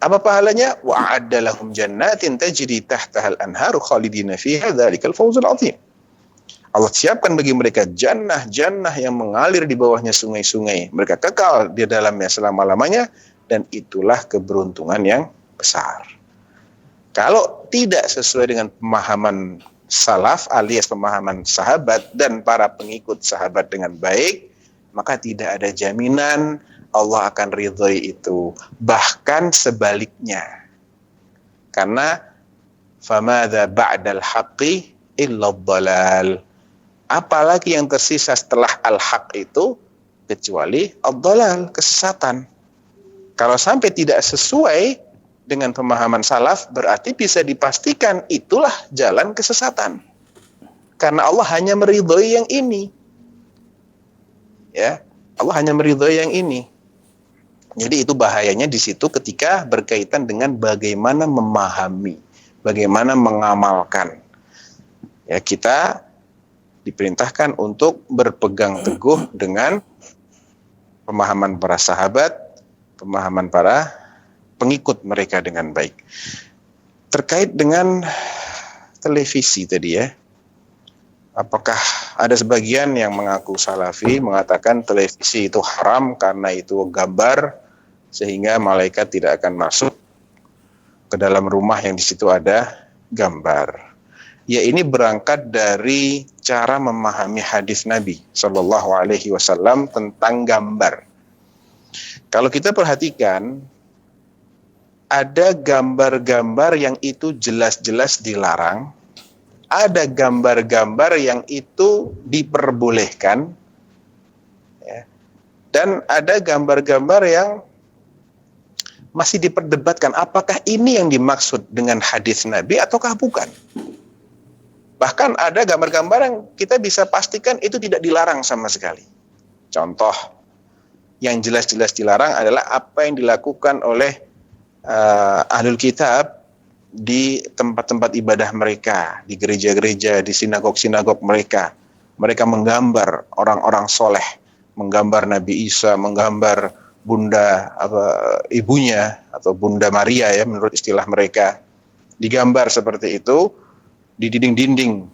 [SPEAKER 5] Apa pahalanya? Wa'adda lahum jannatin tajri tahtahal anharu khalidina fiha dzalikal fawzul 'adzim. Allah siapkan bagi mereka jannah-jannah yang mengalir di bawahnya sungai-sungai. Mereka kekal di dalamnya selama-lamanya, dan itulah keberuntungan yang besar. Kalau tidak sesuai dengan pemahaman salaf alias pemahaman sahabat dan para pengikut sahabat dengan baik, maka tidak ada jaminan Allah akan ridhoi itu. Bahkan sebaliknya. Karena famadza ba'dal haqqi illa dhalal. Apalagi yang tersisa setelah al-haq itu kecuali ad-dhalal, kesesatan. Kalau sampai tidak sesuai dengan pemahaman salaf, berarti bisa dipastikan itulah jalan kesesatan. Karena Allah hanya meridhoi yang ini. Ya, Allah hanya meridhoi yang ini. Jadi itu bahayanya di situ ketika berkaitan dengan bagaimana memahami, bagaimana mengamalkan. Ya, kita diperintahkan untuk berpegang teguh dengan pemahaman para sahabat, pemahaman para pengikut mereka dengan baik. Terkait dengan televisi tadi ya, apakah ada sebagian yang mengaku salafi mengatakan televisi itu haram karena itu gambar sehingga malaikat tidak akan masuk ke dalam rumah yang di situ ada gambar. Ya, ini berangkat dari cara memahami hadis Nabi Shallallahu Alaihi Wasallam tentang gambar. Kalau kita perhatikan, ada gambar-gambar yang itu jelas-jelas dilarang, ada gambar-gambar yang itu diperbolehkan, ya, dan ada gambar-gambar yang masih diperdebatkan apakah ini yang dimaksud dengan hadis Nabi ataukah bukan. Bahkan ada gambar-gambar yang kita bisa pastikan itu tidak dilarang sama sekali. Contoh yang jelas-jelas dilarang adalah apa yang dilakukan oleh ahlul kitab di tempat-tempat ibadah mereka, di gereja-gereja, di sinagog-sinagog mereka. Mereka menggambar orang-orang soleh, menggambar Nabi Isa, menggambar bunda ibunya atau Bunda Maria ya menurut istilah mereka. digambar seperti itu di dinding-dinding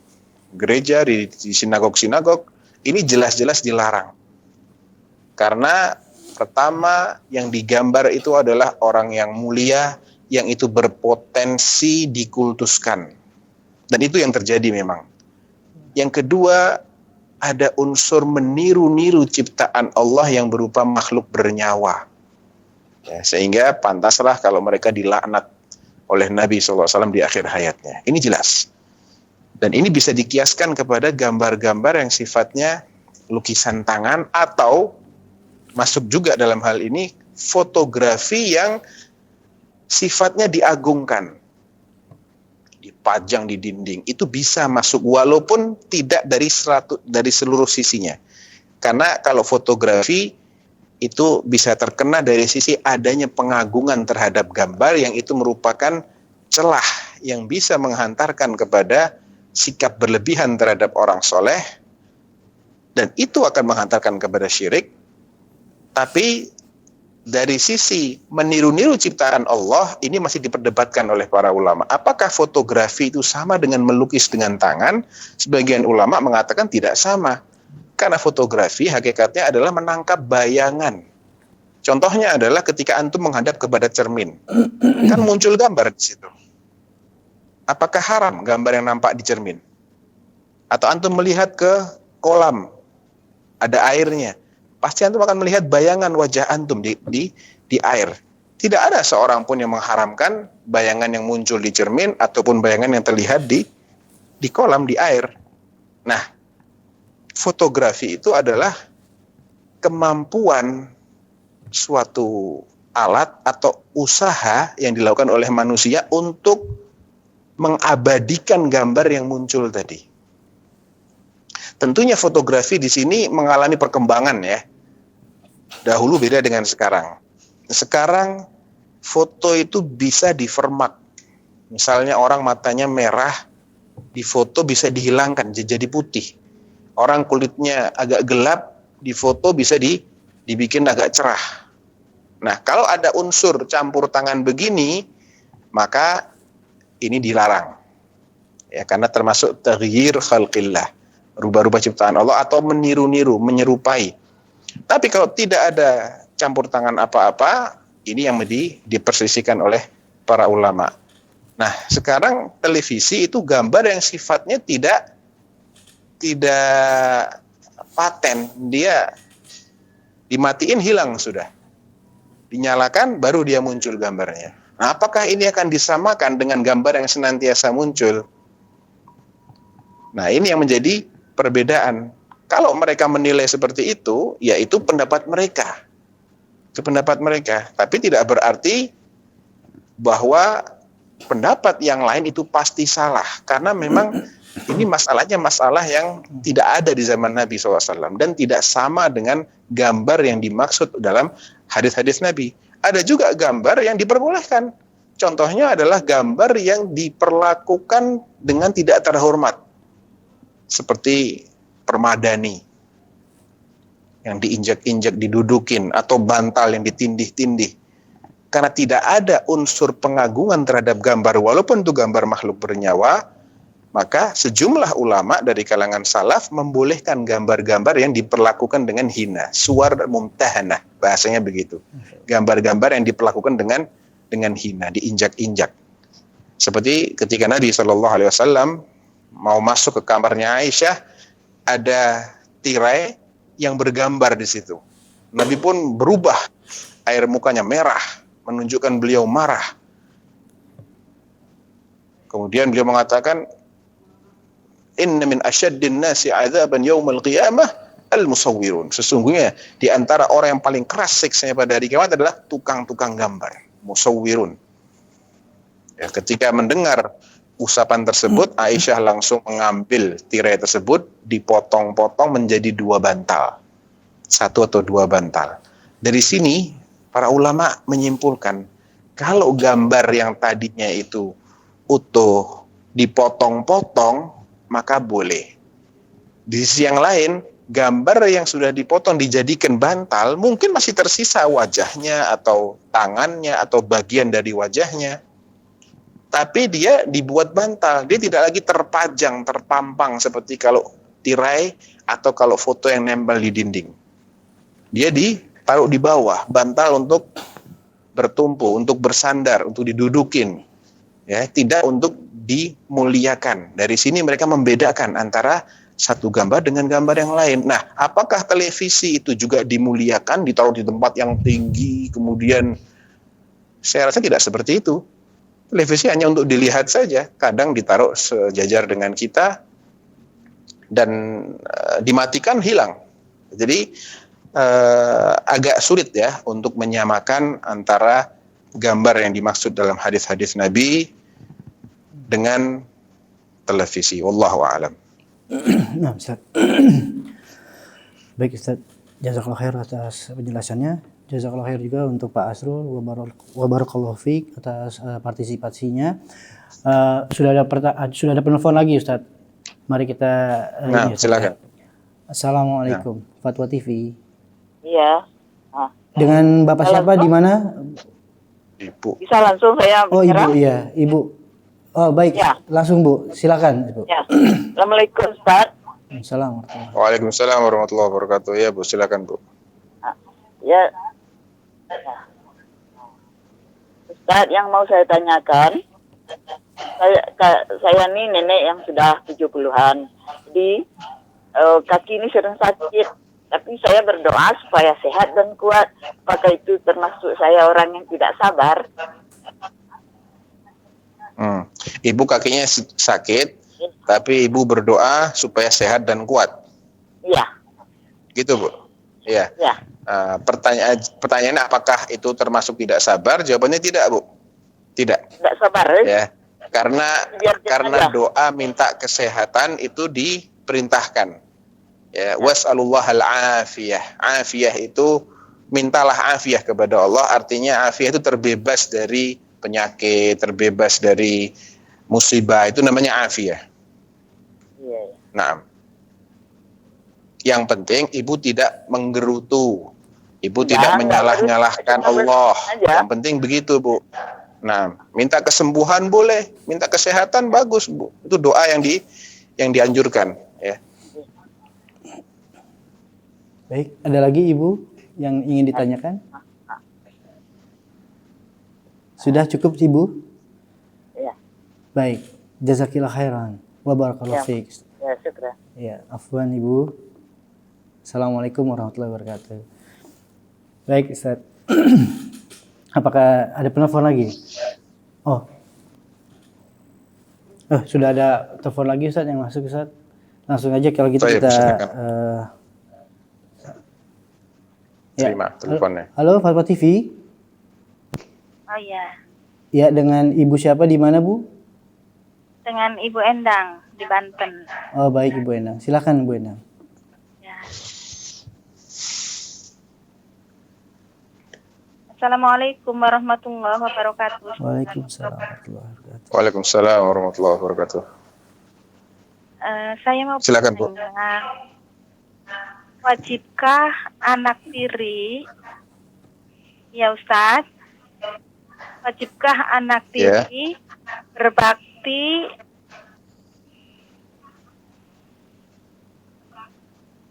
[SPEAKER 5] gereja, di sinagog-sinagog, ini jelas-jelas dilarang. Karena pertama yang digambar itu adalah orang yang mulia, yang itu berpotensi dikultuskan. Dan itu yang terjadi memang. Yang kedua, ada unsur meniru-niru ciptaan Allah yang berupa makhluk bernyawa. Ya, sehingga pantaslah kalau mereka dilaknat oleh Nabi SAW di akhir hayatnya. Ini jelas. Dan ini bisa dikiaskan kepada gambar-gambar yang sifatnya lukisan tangan, atau masuk juga dalam hal ini fotografi yang sifatnya diagungkan, dipajang di dinding. Itu bisa masuk walaupun tidak dari seluruh sisinya. Karena kalau fotografi itu bisa terkena dari sisi adanya pengagungan terhadap gambar yang itu merupakan celah yang bisa menghantarkan kepada sikap berlebihan terhadap orang soleh, dan itu akan menghantarkan kepada syirik. Tapi dari sisi meniru-niru ciptaan Allah, ini masih diperdebatkan oleh para ulama. Apakah fotografi itu sama dengan melukis dengan tangan? Sebagian ulama mengatakan tidak sama. Karena fotografi hakikatnya adalah menangkap bayangan. Contohnya adalah ketika antum menghadap kepada cermin, kan muncul gambar di situ. Apakah haram gambar yang nampak di cermin? Atau antum melihat ke kolam, ada airnya, pasti antum akan melihat bayangan wajah antum di air. Tidak ada seorang pun yang mengharamkan bayangan yang muncul di cermin ataupun bayangan yang terlihat di kolam, di air. Nah, fotografi itu adalah kemampuan suatu alat atau usaha yang dilakukan oleh manusia untuk mengabadikan gambar yang muncul tadi. Tentunya fotografi di sini mengalami perkembangan ya. Dahulu beda dengan sekarang. Sekarang foto itu bisa diformat. Misalnya orang matanya merah, di foto bisa dihilangkan jadi putih. Orang kulitnya agak gelap, di foto bisa dibikin agak cerah. Nah, kalau ada unsur campur tangan begini, maka ini dilarang. Ya, karena termasuk taghyir khalqillah, rubah-rubah ciptaan Allah atau meniru-niru, menyerupai. Tapi kalau tidak ada campur tangan apa-apa, ini yang diperselisihkan oleh para ulama. Nah, sekarang televisi itu gambar yang sifatnya tidak paten, dia dimatiin hilang sudah, dinyalakan baru dia muncul gambarnya. Nah, apakah ini akan disamakan dengan gambar yang senantiasa muncul? Nah, ini yang menjadi perbedaan. Kalau mereka menilai seperti itu, ya itu pendapat mereka. Itu pendapat mereka. Tapi tidak berarti bahwa pendapat yang lain itu pasti salah. Karena memang ini masalahnya masalah yang tidak ada di zaman Nabi SAW. Dan tidak sama dengan gambar yang dimaksud dalam hadis-hadis Nabi. Ada juga gambar yang diperbolehkan. Contohnya adalah gambar yang diperlakukan dengan tidak terhormat. Seperti permadani yang diinjak-injak, didudukin, atau bantal yang ditindih-tindih. Karena tidak ada unsur pengagungan terhadap gambar, walaupun itu gambar makhluk bernyawa, maka sejumlah ulama dari kalangan salaf membolehkan gambar-gambar yang diperlakukan dengan hina, suwar mumtahanah, bahasanya begitu. Gambar-gambar yang diperlakukan dengan hina, diinjak-injak. Seperti ketika Nabi SAW mau masuk ke kamarnya Aisyah, ada tirai yang bergambar di situ. Nabi pun berubah, air mukanya merah, menunjukkan beliau marah. Kemudian beliau mengatakan, inna min asyaddin nasi adzaban yaumal qiyamah al-musawwirun. Sesungguhnya di antara orang yang paling keras siksanya pada hari kiamat adalah tukang-tukang gambar, musawwirun. Ya, ketika mendengar usapan tersebut, Aisyah langsung mengambil tirai tersebut, dipotong-potong menjadi 2 bantal. 1 atau 2 bantal. Dari sini para ulama menyimpulkan, kalau gambar yang tadinya itu utuh dipotong-potong, maka boleh. Di sisi yang lain, gambar yang sudah dipotong dijadikan bantal, mungkin masih tersisa wajahnya atau tangannya atau bagian dari wajahnya. tapi dia dibuat bantal. Dia tidak lagi terpajang, terpampang seperti kalau tirai atau kalau foto yang nempel di dinding. Dia ditaruh di bawah, bantal untuk bertumpu, untuk bersandar, untuk didudukin. Ya, tidak untuk dimuliakan. Dari sini mereka membedakan antara satu gambar dengan gambar yang lain. Nah, apakah televisi itu juga dimuliakan, ditaruh di tempat yang tinggi, kemudian saya rasa tidak seperti itu. Televisi hanya untuk dilihat saja, kadang ditaruh sejajar dengan kita, dan dimatikan hilang. Jadi agak sulit ya untuk menyamakan antara gambar yang dimaksud dalam hadis-hadis Nabi dengan televisi. Wallahu a'lam.
[SPEAKER 4] Nah, Ustaz. Baik Ustaz, jazakallahu khair atas penjelasannya. Jazakallahu khair juga untuk Pak Asrul wa barakallahu fiik atas partisipasinya. Sudah ada penelpon lagi Ustaz. Mari kita
[SPEAKER 5] Nah, silakan.
[SPEAKER 4] Assalamualaikum, Fatwa TV.
[SPEAKER 6] Iya.
[SPEAKER 4] Dengan Bapak siapa di mana?
[SPEAKER 5] Ibu.
[SPEAKER 6] Bisa langsung saya
[SPEAKER 4] Oh,
[SPEAKER 6] bicara?
[SPEAKER 4] Ibu, iya, Ibu. Oh, baik.
[SPEAKER 6] Ya.
[SPEAKER 4] Langsung Bu, silakan, Ibu.
[SPEAKER 6] Ya. Assalamualaikum, Ustaz.
[SPEAKER 4] Assalamualaikum.
[SPEAKER 5] Waalaikumsalam warahmatullahi wabarakatuh. Ya, Bu, silakan, Bu.
[SPEAKER 6] Ya. Ustaz, yang mau saya tanyakan, saya ini nenek yang sudah 70-an. Jadi kaki ini sering sakit. Tapi saya berdoa supaya sehat dan kuat. Apakah itu termasuk saya orang yang tidak sabar?
[SPEAKER 5] Ibu kakinya sakit, tapi ibu berdoa supaya sehat dan kuat.
[SPEAKER 6] Iya.
[SPEAKER 5] Gitu, Bu. Iya.
[SPEAKER 6] Ya.
[SPEAKER 5] Pertanyaannya apakah itu termasuk tidak sabar? Jawabannya tidak, Bu. Tidak.
[SPEAKER 6] Tidak sabar.
[SPEAKER 5] Ya. Karena
[SPEAKER 6] aja.
[SPEAKER 5] doa minta kesehatan itu diperintahkan. Ya, was'alullahal afiyah. Afiyah itu mintalah afiyah kepada Allah, artinya afiyah itu terbebas dari penyakit, terbebas dari musibah, itu namanya afiyah.
[SPEAKER 6] Iya.
[SPEAKER 5] Nah, yang penting ibu tidak menggerutu, ibu tidak menyalah-nyalahkan Allah. Yang penting begitu, Bu. Nah, minta kesembuhan boleh, minta kesehatan bagus, Bu. Itu doa yang dianjurkan, ya.
[SPEAKER 4] Baik, ada lagi Ibu yang ingin ditanyakan? Sudah cukup Ibu?
[SPEAKER 6] Iya.
[SPEAKER 4] Baik, jazakillah khairan wa barakallahu fiik.
[SPEAKER 6] Ya, syukur.
[SPEAKER 4] Ya, afwan Ibu. Assalamualaikum warahmatullahi wabarakatuh. Baik, Ustaz. Apakah ada penelpon lagi? Oh. Sudah ada telepon lagi Ustaz yang masuk Ustaz. Langsung aja kalau gitu kita
[SPEAKER 5] terima teleponnya.
[SPEAKER 4] Halo Fatwa TV.
[SPEAKER 7] Oh iya,
[SPEAKER 4] Ya, dengan Ibu siapa di mana, Bu?
[SPEAKER 7] dengan Ibu Endang di Banten.
[SPEAKER 4] Oh, baik Ibu Endang. Silakan Ibu Endang.
[SPEAKER 7] Ya. Assalamualaikum warahmatullahi wabarakatuh.
[SPEAKER 4] Waalaikumsalam warahmatullahi wabarakatuh.
[SPEAKER 5] Waalaikumsalam warahmatullahi wabarakatuh.
[SPEAKER 7] Saya mau
[SPEAKER 5] Silakan, Bu.
[SPEAKER 7] bertanya, wajibkah anak tiri, ya Ustaz, wajibkah anak tiri berbakti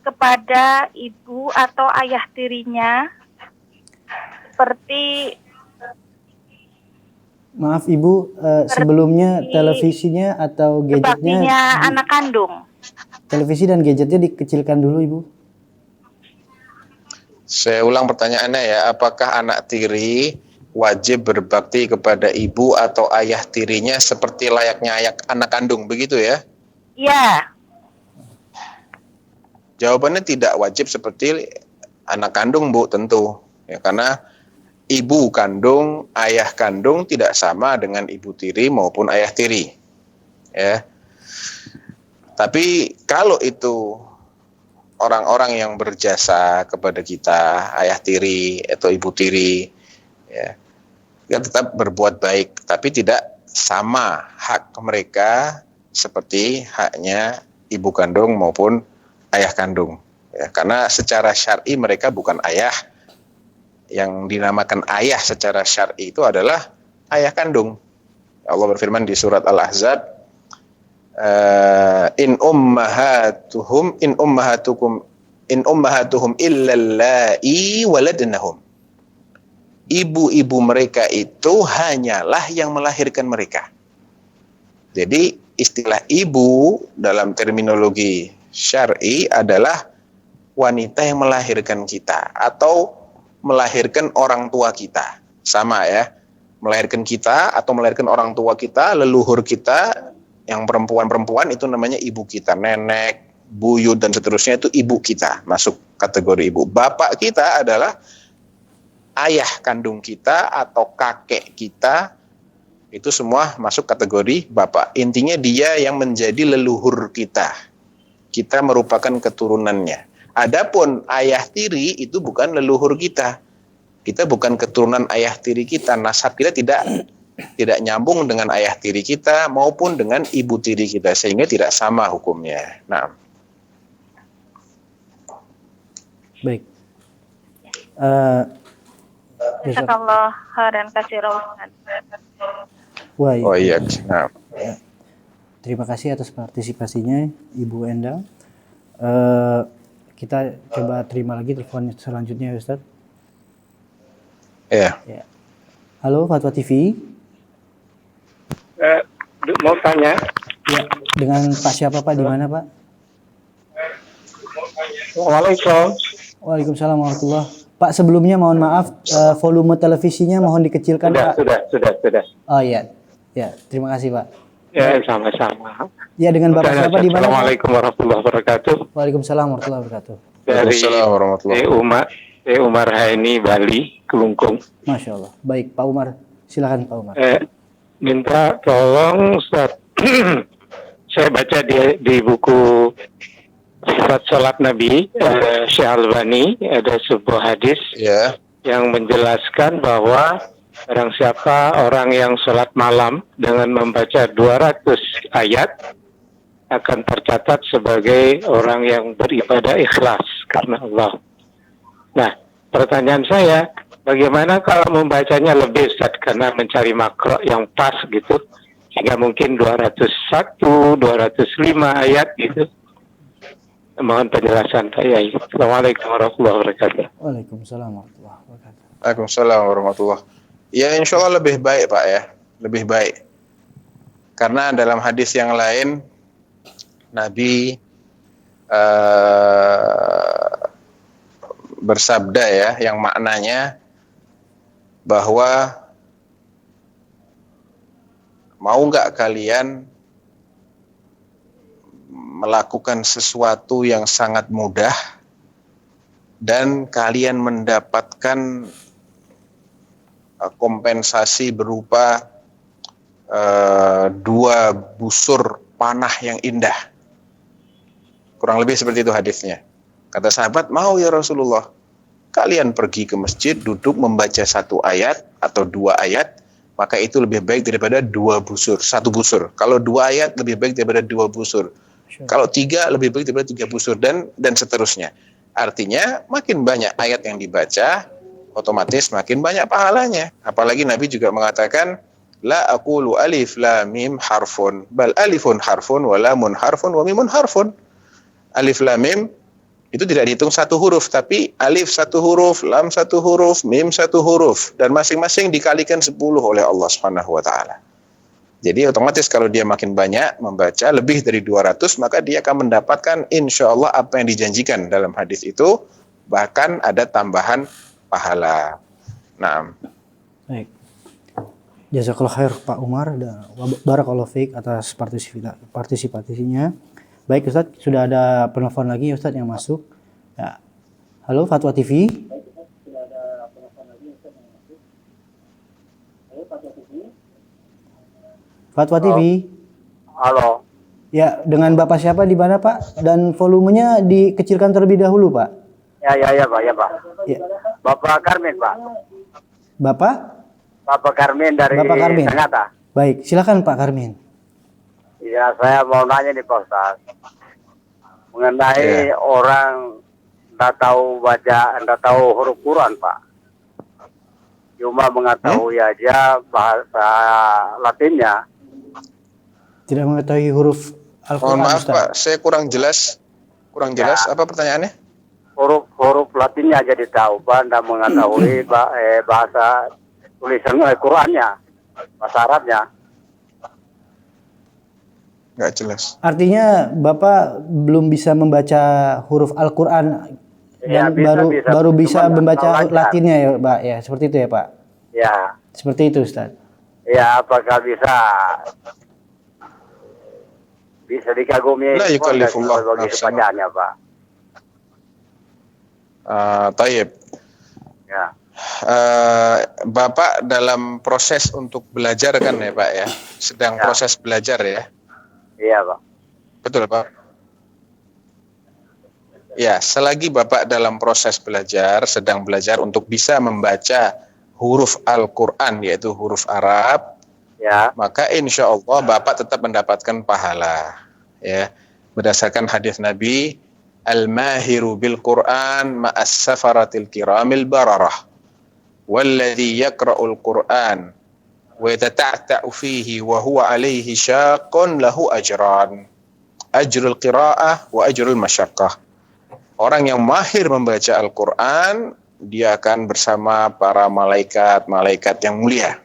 [SPEAKER 7] kepada ibu atau ayah tirinya seperti
[SPEAKER 4] Maaf Ibu, sebelumnya televisinya atau gadgetnya,
[SPEAKER 7] berbaktinya anak kandung?
[SPEAKER 4] televisi dan gadgetnya dikecilkan dulu Ibu.
[SPEAKER 5] Saya ulang pertanyaannya ya, apakah anak tiri wajib berbakti kepada ibu atau ayah tirinya seperti layaknya anak kandung, begitu ya?
[SPEAKER 7] Iya.
[SPEAKER 5] Jawabannya tidak wajib seperti anak kandung, Bu, tentu. Ya, karena ibu kandung, ayah kandung tidak sama dengan ibu tiri maupun ayah tiri. Ya. Tapi kalau itu orang-orang yang berjasa kepada kita, ayah tiri atau ibu tiri, ya, kita tetap berbuat baik, tapi tidak sama hak mereka seperti haknya ibu kandung maupun ayah kandung. Ya, karena secara syar'i mereka bukan ayah. Yang dinamakan ayah secara syar'i itu adalah ayah kandung. Allah berfirman di surat Al-Ahzab, in ummahatuhum illallai waladnahum. Ibu-ibu mereka itu hanyalah yang melahirkan mereka. Jadi istilah ibu dalam terminologi syar'i adalah wanita yang melahirkan kita atau melahirkan orang tua kita. Sama ya, melahirkan kita atau melahirkan orang tua kita, leluhur kita yang perempuan-perempuan itu namanya ibu kita, nenek, buyut dan seterusnya itu ibu kita, masuk kategori ibu. Bapak kita adalah ayah kandung kita atau kakek kita, itu semua masuk kategori bapak. Intinya dia yang menjadi leluhur kita. Kita merupakan keturunannya. Adapun ayah tiri itu bukan leluhur kita. Kita bukan keturunan ayah tiri kita. Nasab kita tidak nyambung dengan ayah tiri kita maupun dengan ibu tiri kita, sehingga tidak sama hukumnya. Nah.
[SPEAKER 4] Baik.
[SPEAKER 7] Jazakallah khairan katsiran.
[SPEAKER 4] Wah,
[SPEAKER 5] Oh iya. Nah.
[SPEAKER 4] terima kasih atas partisipasinya Ibu Endang. Kita coba terima lagi telepon selanjutnya, Ustaz.
[SPEAKER 5] Ya.
[SPEAKER 4] Ya. Halo, Fatwa TV.
[SPEAKER 2] Mau tanya?
[SPEAKER 4] Ya, dengan Pak siapa Pak? Di mana Pak?
[SPEAKER 2] Waalaikumsalam.
[SPEAKER 4] Waalaikumsalam warahmatullah. Pak, sebelumnya mohon maaf, volume televisinya mohon dikecilkan Pak.
[SPEAKER 2] Sudah.
[SPEAKER 4] Oh iya, ya terima kasih Pak.
[SPEAKER 2] Ya, sama-sama.
[SPEAKER 4] Ya, dengan Bapak siapa di mana Pak?
[SPEAKER 2] Assalamualaikum warahmatullahi wabarakatuh.
[SPEAKER 4] Waalaikumsalam warahmatullahi wabarakatuh.
[SPEAKER 2] Dari
[SPEAKER 5] Waalaikumsalam warahmatullahi wabarakatuh.
[SPEAKER 2] Umar Haini, Bali, Kelungkung.
[SPEAKER 4] Masya Allah. Baik Pak Umar, silakan Pak Umar.
[SPEAKER 2] Minta tolong Ustaz. Saya baca di buku Sifat Salat Nabi Syekh Albani, ada sebuah hadis
[SPEAKER 5] Ya.
[SPEAKER 2] yang menjelaskan bahwa barang siapa orang yang sholat malam dengan membaca 200 ayat akan tercatat sebagai orang yang beribadah ikhlas karena Allah. Nah, pertanyaan saya, bagaimana kalau membacanya lebih Ustaz, karena mencari makro yang pas gitu, sehingga mungkin 201, 205 ayat gitu. Mohon penjelasan Pak Yai. Assalamualaikum warahmatullahi wabarakatuh.
[SPEAKER 4] Waalaikumsalam warahmatullahi wabarakatuh.
[SPEAKER 5] Waalaikumsalam warahmatullahi. Ya insya Allah lebih baik Pak ya, lebih baik. Karena dalam hadis yang lain Nabi bersabda ya, yang maknanya bahwa mau nggak kalian melakukan sesuatu yang sangat mudah dan kalian mendapatkan kompensasi berupa 2 busur panah yang indah. Kurang lebih seperti itu hadisnya. Kata sahabat, mau ya Rasulullah. Kalian pergi ke masjid, duduk membaca 1 ayat atau 2 ayat, maka itu lebih baik daripada 2 busur, 1 busur. Kalau 2 ayat lebih baik daripada 2 busur. Kalau 3 lebih baik daripada 3 busur dan seterusnya. Artinya makin banyak ayat yang dibaca, otomatis makin banyak pahalanya. Apalagi Nabi juga mengatakan, la aqulu alif lam mim harfun, bal alifun harfun wa lamun harfun wa mimun harfun. Alif lam mim itu tidak dihitung 1 huruf, tapi alif 1 huruf, lam 1 huruf, mim 1 huruf, dan masing-masing dikalikan 10 oleh Allah Subhanahu wa taala. Jadi otomatis kalau dia makin banyak membaca lebih dari 200, maka dia akan mendapatkan insya Allah apa yang dijanjikan dalam hadis itu, bahkan ada tambahan pahala. Nah.
[SPEAKER 4] Baik. Jazakallah khair Pak Umar dan barakallahu fiik atas partisipasinya. Baik Ustaz, sudah ada penelpon lagi Ustaz yang masuk. Ya. Halo Fatwa TV. Fatwa TV.
[SPEAKER 3] Halo.
[SPEAKER 4] Ya, dengan Bapak siapa di mana Pak? Dan volumenya dikecilkan terlebih dahulu Pak.
[SPEAKER 3] Ya Pak.
[SPEAKER 4] Ya.
[SPEAKER 3] Bapak Karmin Pak.
[SPEAKER 4] Bapak
[SPEAKER 3] Karmin dari
[SPEAKER 4] Bapak Karmin.
[SPEAKER 3] Sangatta.
[SPEAKER 4] Baik, silakan Pak Karmin.
[SPEAKER 3] Ya, saya mau nanya nih Pak Ustaz. Mengenai orang nggak tahu baca, nggak tahu huruf Quran Pak.
[SPEAKER 8] cuma mengetahui aja bahasa Latinnya.
[SPEAKER 4] Tidak mengetahui huruf
[SPEAKER 5] Mohon
[SPEAKER 4] Al-Quran,
[SPEAKER 5] maaf
[SPEAKER 4] Ustaz.
[SPEAKER 5] Pak, saya kurang jelas. Kurang jelas apa pertanyaannya?
[SPEAKER 8] Huruf Latinnya jadi tahu, Pak, tidak mengetahui bahasa tulisan Al-Qurannya, bahasa Arabnya.
[SPEAKER 5] Nggak jelas.
[SPEAKER 4] Artinya Bapak belum bisa membaca huruf Al-Quran
[SPEAKER 8] Ya,
[SPEAKER 4] dan
[SPEAKER 8] bisa.
[SPEAKER 4] baru bisa
[SPEAKER 8] Cuma
[SPEAKER 4] membaca
[SPEAKER 8] nggak lancar.
[SPEAKER 4] Latinnya ya Pak, ya seperti itu ya Pak.
[SPEAKER 8] Ya,
[SPEAKER 4] Seperti itu Ustaz.
[SPEAKER 8] ya, apakah bisa dikagumi
[SPEAKER 5] La yukallifullah
[SPEAKER 8] bagi
[SPEAKER 5] nafsan.
[SPEAKER 8] bacaannya, Pak.
[SPEAKER 5] Tayyib.
[SPEAKER 8] Ya.
[SPEAKER 5] Bapak dalam proses untuk belajar kan ya Pak ya? Sedang
[SPEAKER 8] Ya.
[SPEAKER 5] proses belajar ya?
[SPEAKER 8] Iya, Pak.
[SPEAKER 5] Betul Pak? Ya, selagi Bapak dalam proses belajar, sedang belajar untuk bisa membaca huruf Al-Quran, yaitu huruf Arab,
[SPEAKER 8] Ya.
[SPEAKER 5] maka insya Allah Bapak tetap mendapatkan pahala. Ya, berdasarkan hadis Nabi, Al-mahiru bil-Quran ma'as safaratil kiramil bararah. Walladhi yakra'ul Quran wa yatata'ta'u fihi wa huwa alaihi syaqun lahu ajran. Ajrul qira'ah wa ajrul masyaqqah. Orang yang mahir membaca Al-Quran, dia akan bersama para malaikat yang mulia.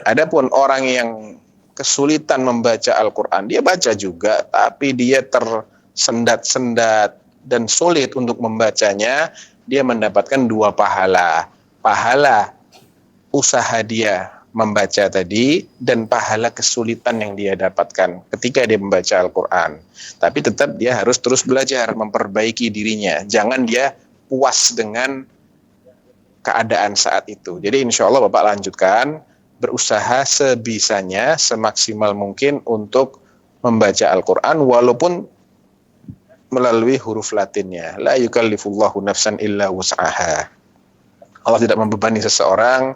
[SPEAKER 5] Adapun orang yang kesulitan membaca Al-Quran, dia baca juga, tapi dia tersendat-sendat dan sulit untuk membacanya, dia mendapatkan 2 pahala. Pahala usaha dia membaca tadi, dan pahala kesulitan yang dia dapatkan ketika dia membaca Al-Quran. Tapi tetap dia harus terus belajar, memperbaiki dirinya. Jangan dia puas dengan keadaan saat itu. Jadi insya Allah Bapak lanjutkan, berusaha sebisanya, semaksimal mungkin untuk membaca Al-Quran, walaupun melalui huruf Latinnya. La yukallifullahu nafsan illa wus'aha. Allah tidak membebani seseorang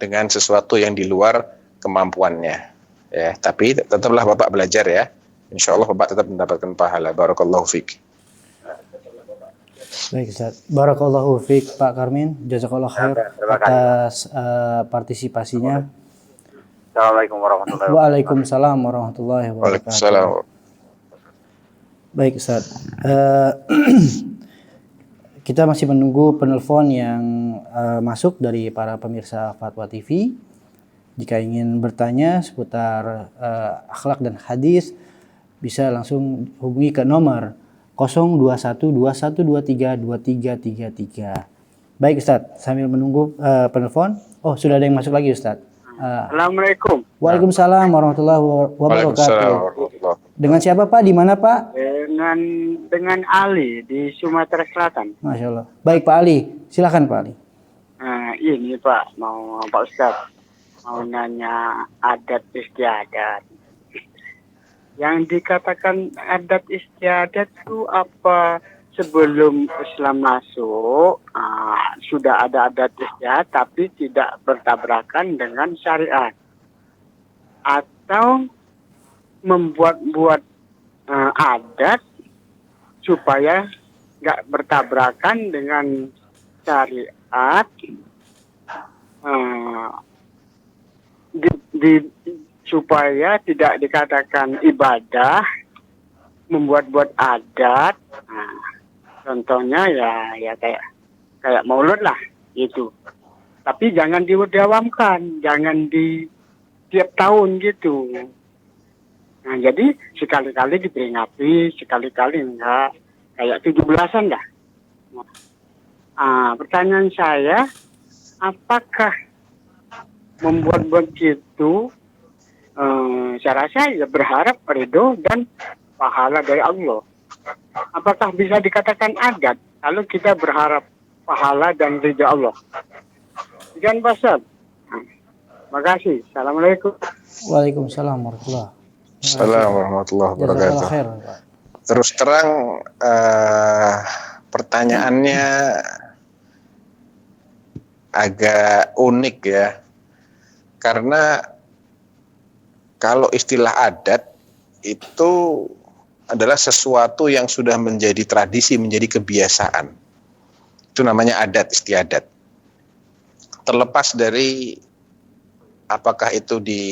[SPEAKER 5] dengan sesuatu yang di luar kemampuannya. Ya, tapi tetaplah Bapak belajar ya. Insya Allah Bapak tetap mendapatkan pahala. Barakallahu fiik.
[SPEAKER 4] Baik Ustaz. Barakallahu fiik Pak Karmin. Jazakallah khair atas partisipasinya.
[SPEAKER 8] Assalamualaikum warahmatullahi wabarakatuh.
[SPEAKER 4] Waalaikumsalam warahmatullahi wabarakatuh.
[SPEAKER 5] Waalaikumsalam.
[SPEAKER 4] Baik Ustaz. Kita masih menunggu penelpon yang masuk dari para pemirsa Fatwa TV. Jika ingin bertanya seputar akhlak dan hadis, bisa langsung hubungi ke nomor 02121232333. Baik Ustaz, sambil menunggu penelpon. Oh, sudah ada yang masuk lagi Ustaz.
[SPEAKER 8] Assalamualaikum.
[SPEAKER 4] Waalaikumsalam warahmatullahi wabarakatuh.
[SPEAKER 5] Waalaikumsalam.
[SPEAKER 4] Dengan siapa Pak? Di mana Pak?
[SPEAKER 8] Dengan Ali di Sumatera Selatan.
[SPEAKER 4] Masya Allah. Baik Pak Ali, silakan Pak Ali.
[SPEAKER 8] Ini Pak, Pak Ustadz mau nanya adat istiadat. Yang dikatakan adat istiadat itu apa? Sebelum Islam masuk, sudah ada adat istiadat tapi tidak bertabrakan dengan syariat. Atau membuat-buat adat supaya nggak bertabrakan dengan syariat, supaya tidak dikatakan ibadah, membuat-buat adat. Contohnya ya kayak maulud lah gitu. Tapi jangan diawamkan, jangan di tiap tahun gitu. Nah, jadi sekali-kali diperingati, sekali-kali enggak. Kayak 17-an dah. Pertanyaan saya, apakah membuat begitu, saya rasa ya berharap ridho dan pahala dari Allah. Apakah bisa dikatakan adat kalau kita berharap pahala dan ridho Allah? Sekian Pak Ustaz. Terima kasih. Assalamualaikum.
[SPEAKER 4] Waalaikumsalam warahmatullahi wabarakatuh.
[SPEAKER 5] Assalamualaikum warahmatullahi wabarakatuh.
[SPEAKER 4] Jazakallah khair, Pak.
[SPEAKER 5] Terus terang pertanyaannya agak unik ya. Karena kalau istilah adat itu adalah sesuatu yang sudah menjadi tradisi, menjadi kebiasaan. Itu namanya adat istiadat. terlepas dari apakah itu di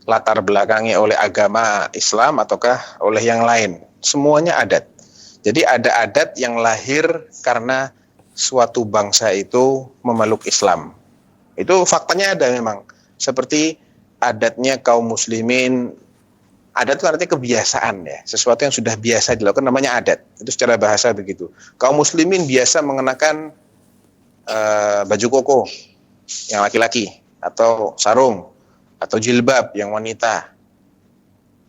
[SPEAKER 5] latar belakangi oleh agama Islam ataukah oleh yang lain, semuanya adat. Jadi ada adat yang lahir karena suatu bangsa itu memeluk Islam. Itu faktanya ada memang. Seperti adatnya kaum muslimin, adat itu artinya kebiasaan ya, sesuatu yang sudah biasa dilakukan namanya adat. Itu secara bahasa begitu. Kaum muslimin biasa mengenakan baju koko yang laki-laki, atau sarung, atau jilbab yang wanita.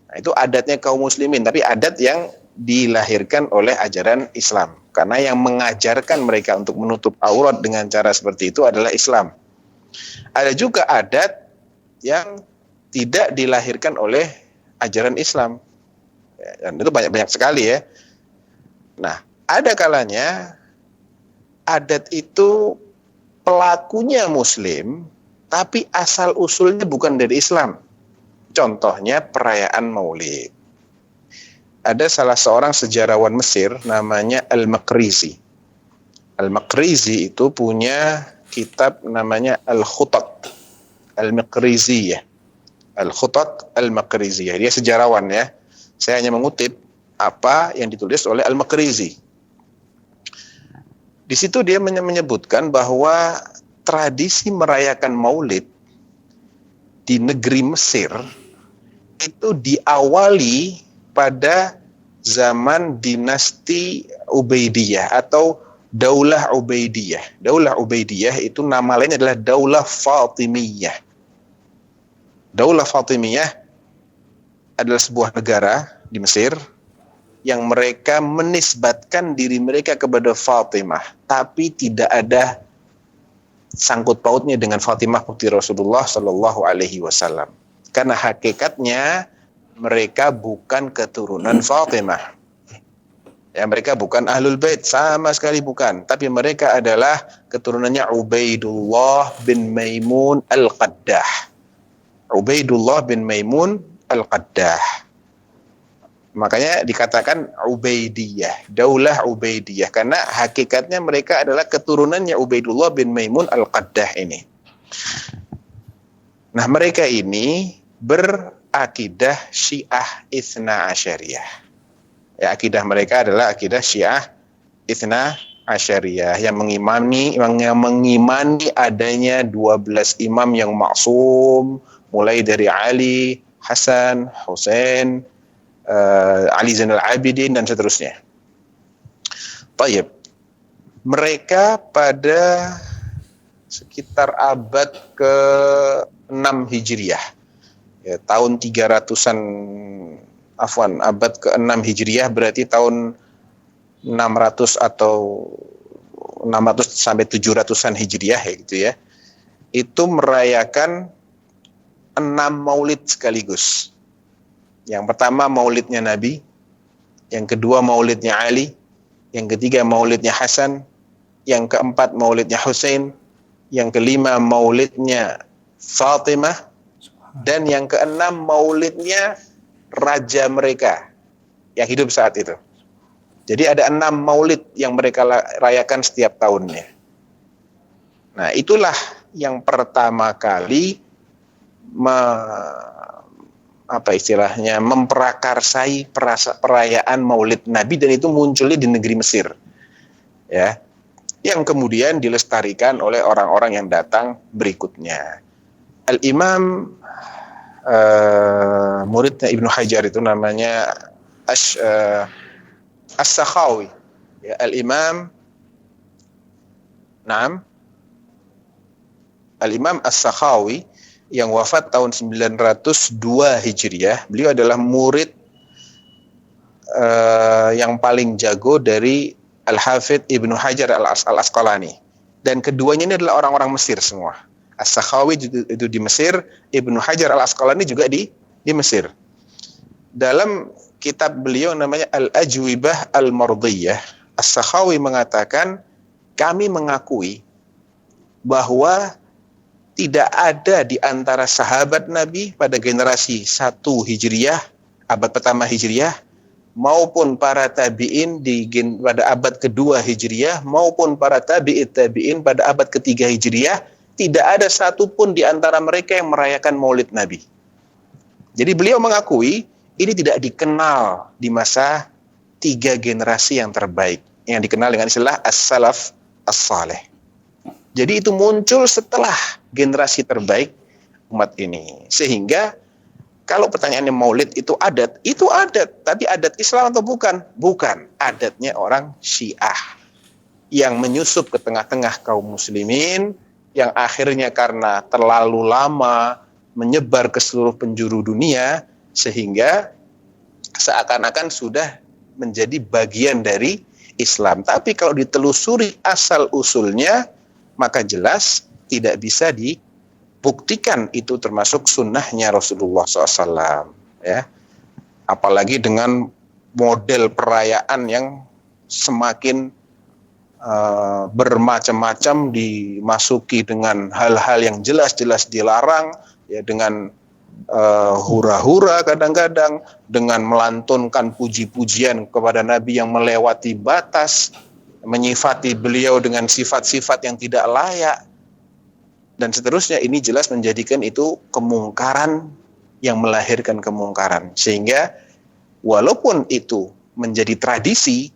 [SPEAKER 5] Nah, itu adatnya kaum muslimin, tapi adat yang dilahirkan oleh ajaran Islam. Karena yang mengajarkan mereka untuk menutup aurat dengan cara seperti itu adalah Islam. Ada juga adat yang tidak dilahirkan oleh ajaran Islam. Dan itu banyak-banyak sekali ya. Nah, ada kalanya adat itu pelakunya muslim, tapi asal usulnya bukan dari Islam. Contohnya perayaan Maulid. Ada salah seorang sejarawan Mesir namanya Al-Maqrizi. Al-Maqrizi itu punya kitab namanya Al-Khutat Al-Maqriziyah. Al-Khutat Al-Maqriziyah. Dia sejarawan ya. Saya hanya mengutip apa yang ditulis oleh Al-Maqrizi. Di situ dia menyebutkan bahwa tradisi merayakan Maulid di negeri Mesir itu diawali pada zaman dinasti Ubaidiyah atau Daulah Ubaidiyah. Daulah Ubaidiyah itu nama lainnya adalah Daulah Fatimiyah. Daulah Fatimiyah adalah sebuah negara di Mesir yang mereka menisbatkan diri mereka kepada Fatimah, tapi tidak ada sangkut pautnya dengan Fatimah putri Rasulullah Shallallahu Alaihi Wasallam. Karena hakikatnya mereka bukan keturunan Fatimah. Ya, mereka bukan Ahlul Bait, sama sekali bukan. Tapi mereka adalah keturunannya Ubaidullah bin Maimun Al-Qaddah. Ubaidullah bin Maimun Al-Qaddah. Makanya dikatakan Ubaidiyah, Daulah Ubaidiyah, karena hakikatnya mereka adalah keturunannya Ubaidullah bin Maimun Al-Qaddah ini. Nah, mereka ini berakidah Syiah Itsna Asyariyah. Ya, akidah mereka adalah akidah Syiah Itsna Asyariyah yang mengimani adanya 12 imam yang maksum, mulai dari Ali, Hasan, Husain, Ali Zainal Abidin dan seterusnya. Tayyib. Mereka pada sekitar abad ke-6 Hijriah. Ya, tahun 300-an abad ke-6 Hijriah berarti tahun 600 atau 600 sampai 700-an Hijriah ya gitu ya. Itu merayakan 6 maulid sekaligus. Yang pertama maulidnya Nabi, yang kedua maulidnya Ali, yang ketiga maulidnya Hasan, yang keempat maulidnya Husain, yang kelima maulidnya Fatimah, dan yang keenam maulidnya raja mereka yang hidup saat itu. Jadi ada 6 maulid yang mereka rayakan setiap tahunnya. Nah, itulah yang pertama kali memprakarsai perayaan Maulid Nabi, dan itu munculnya di negeri Mesir. Ya. Yang kemudian dilestarikan oleh orang-orang yang datang berikutnya. Al-Imam muridnya Ibnu Hajar itu namanya As-Sakhawi. Ya, Al-Imam As-Sakhawi yang wafat tahun 902 Hijriah. Beliau adalah murid yang paling jago dari Al-Hafidh Ibnu Hajar Al-Asqalani. Dan keduanya ini adalah orang-orang Mesir semua. As-Sakhawi itu di Mesir, Ibnu Hajar Al-Asqalani juga di Mesir. Dalam kitab beliau namanya Al-Ajwibah Al-Mardiyah, As-Sakhawi mengatakan, kami mengakui bahwa tidak ada di antara sahabat Nabi pada generasi 1 Hijriah, abad pertama Hijriah, maupun para tabi'in pada abad kedua Hijriah maupun para tabi'in pada abad ketiga Hijriah, tidak ada satupun di antara mereka yang merayakan Maulid Nabi. Jadi beliau mengakui ini tidak dikenal di masa 3 generasi yang terbaik, yang dikenal dengan istilah as-salaf as-saleh. Jadi itu muncul setelah generasi terbaik umat ini. Sehingga kalau pertanyaannya Maulid itu adat, tapi adat Islam atau bukan? Bukan, adatnya orang Syiah yang menyusup ke tengah-tengah kaum muslimin, yang akhirnya karena terlalu lama menyebar ke seluruh penjuru dunia, sehingga seakan-akan sudah menjadi bagian dari Islam. Tapi kalau ditelusuri asal-usulnya, maka jelas tidak bisa dibuktikan itu termasuk sunnahnya Rasulullah SAW. Ya. Apalagi dengan model perayaan yang semakin bermacam-macam, dimasuki dengan hal-hal yang jelas-jelas dilarang, ya, dengan hura-hura kadang-kadang, dengan melantunkan puji-pujian kepada Nabi yang melewati batas, menyifati beliau dengan sifat-sifat yang tidak layak, dan seterusnya. Ini jelas menjadikan itu kemungkaran yang melahirkan kemungkaran. Sehingga walaupun itu menjadi tradisi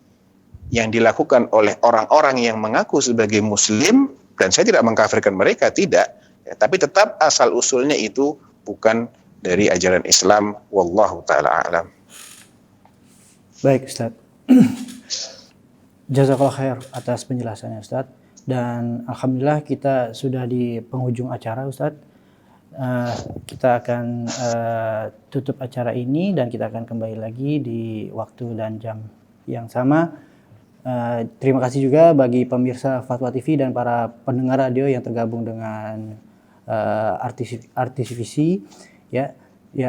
[SPEAKER 5] yang dilakukan oleh orang-orang yang mengaku sebagai muslim, dan saya tidak mengkafirkan mereka, tidak, ya, tapi tetap asal-usulnya itu bukan dari ajaran Islam. Wallahu ta'ala a'lam.
[SPEAKER 4] Baik Ustaz. Jazakallah khair atas penjelasannya Ustaz. Dan alhamdulillah kita sudah di penghujung acara Ustaz. Kita akan tutup acara ini dan kita akan kembali lagi di waktu dan jam yang sama. Terima kasih juga bagi pemirsa Fatwa TV dan para pendengar radio yang tergabung dengan Artisivisi. Ya,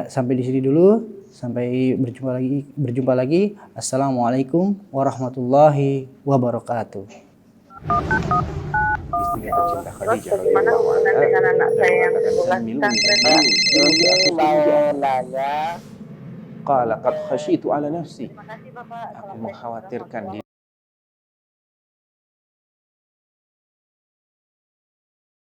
[SPEAKER 4] sampai di sini dulu. Sampai berjumpa lagi. Assalamualaikum warahmatullahi wabarakatuh.
[SPEAKER 1] Istri tercinta Khadijah
[SPEAKER 6] Bagaimana hubungan dengan anak saya yang sekolah pesantren?
[SPEAKER 1] Qala qad khashitu ala nafsi.
[SPEAKER 6] Terima kasih Bapak.
[SPEAKER 1] Aku mengkhawatirkan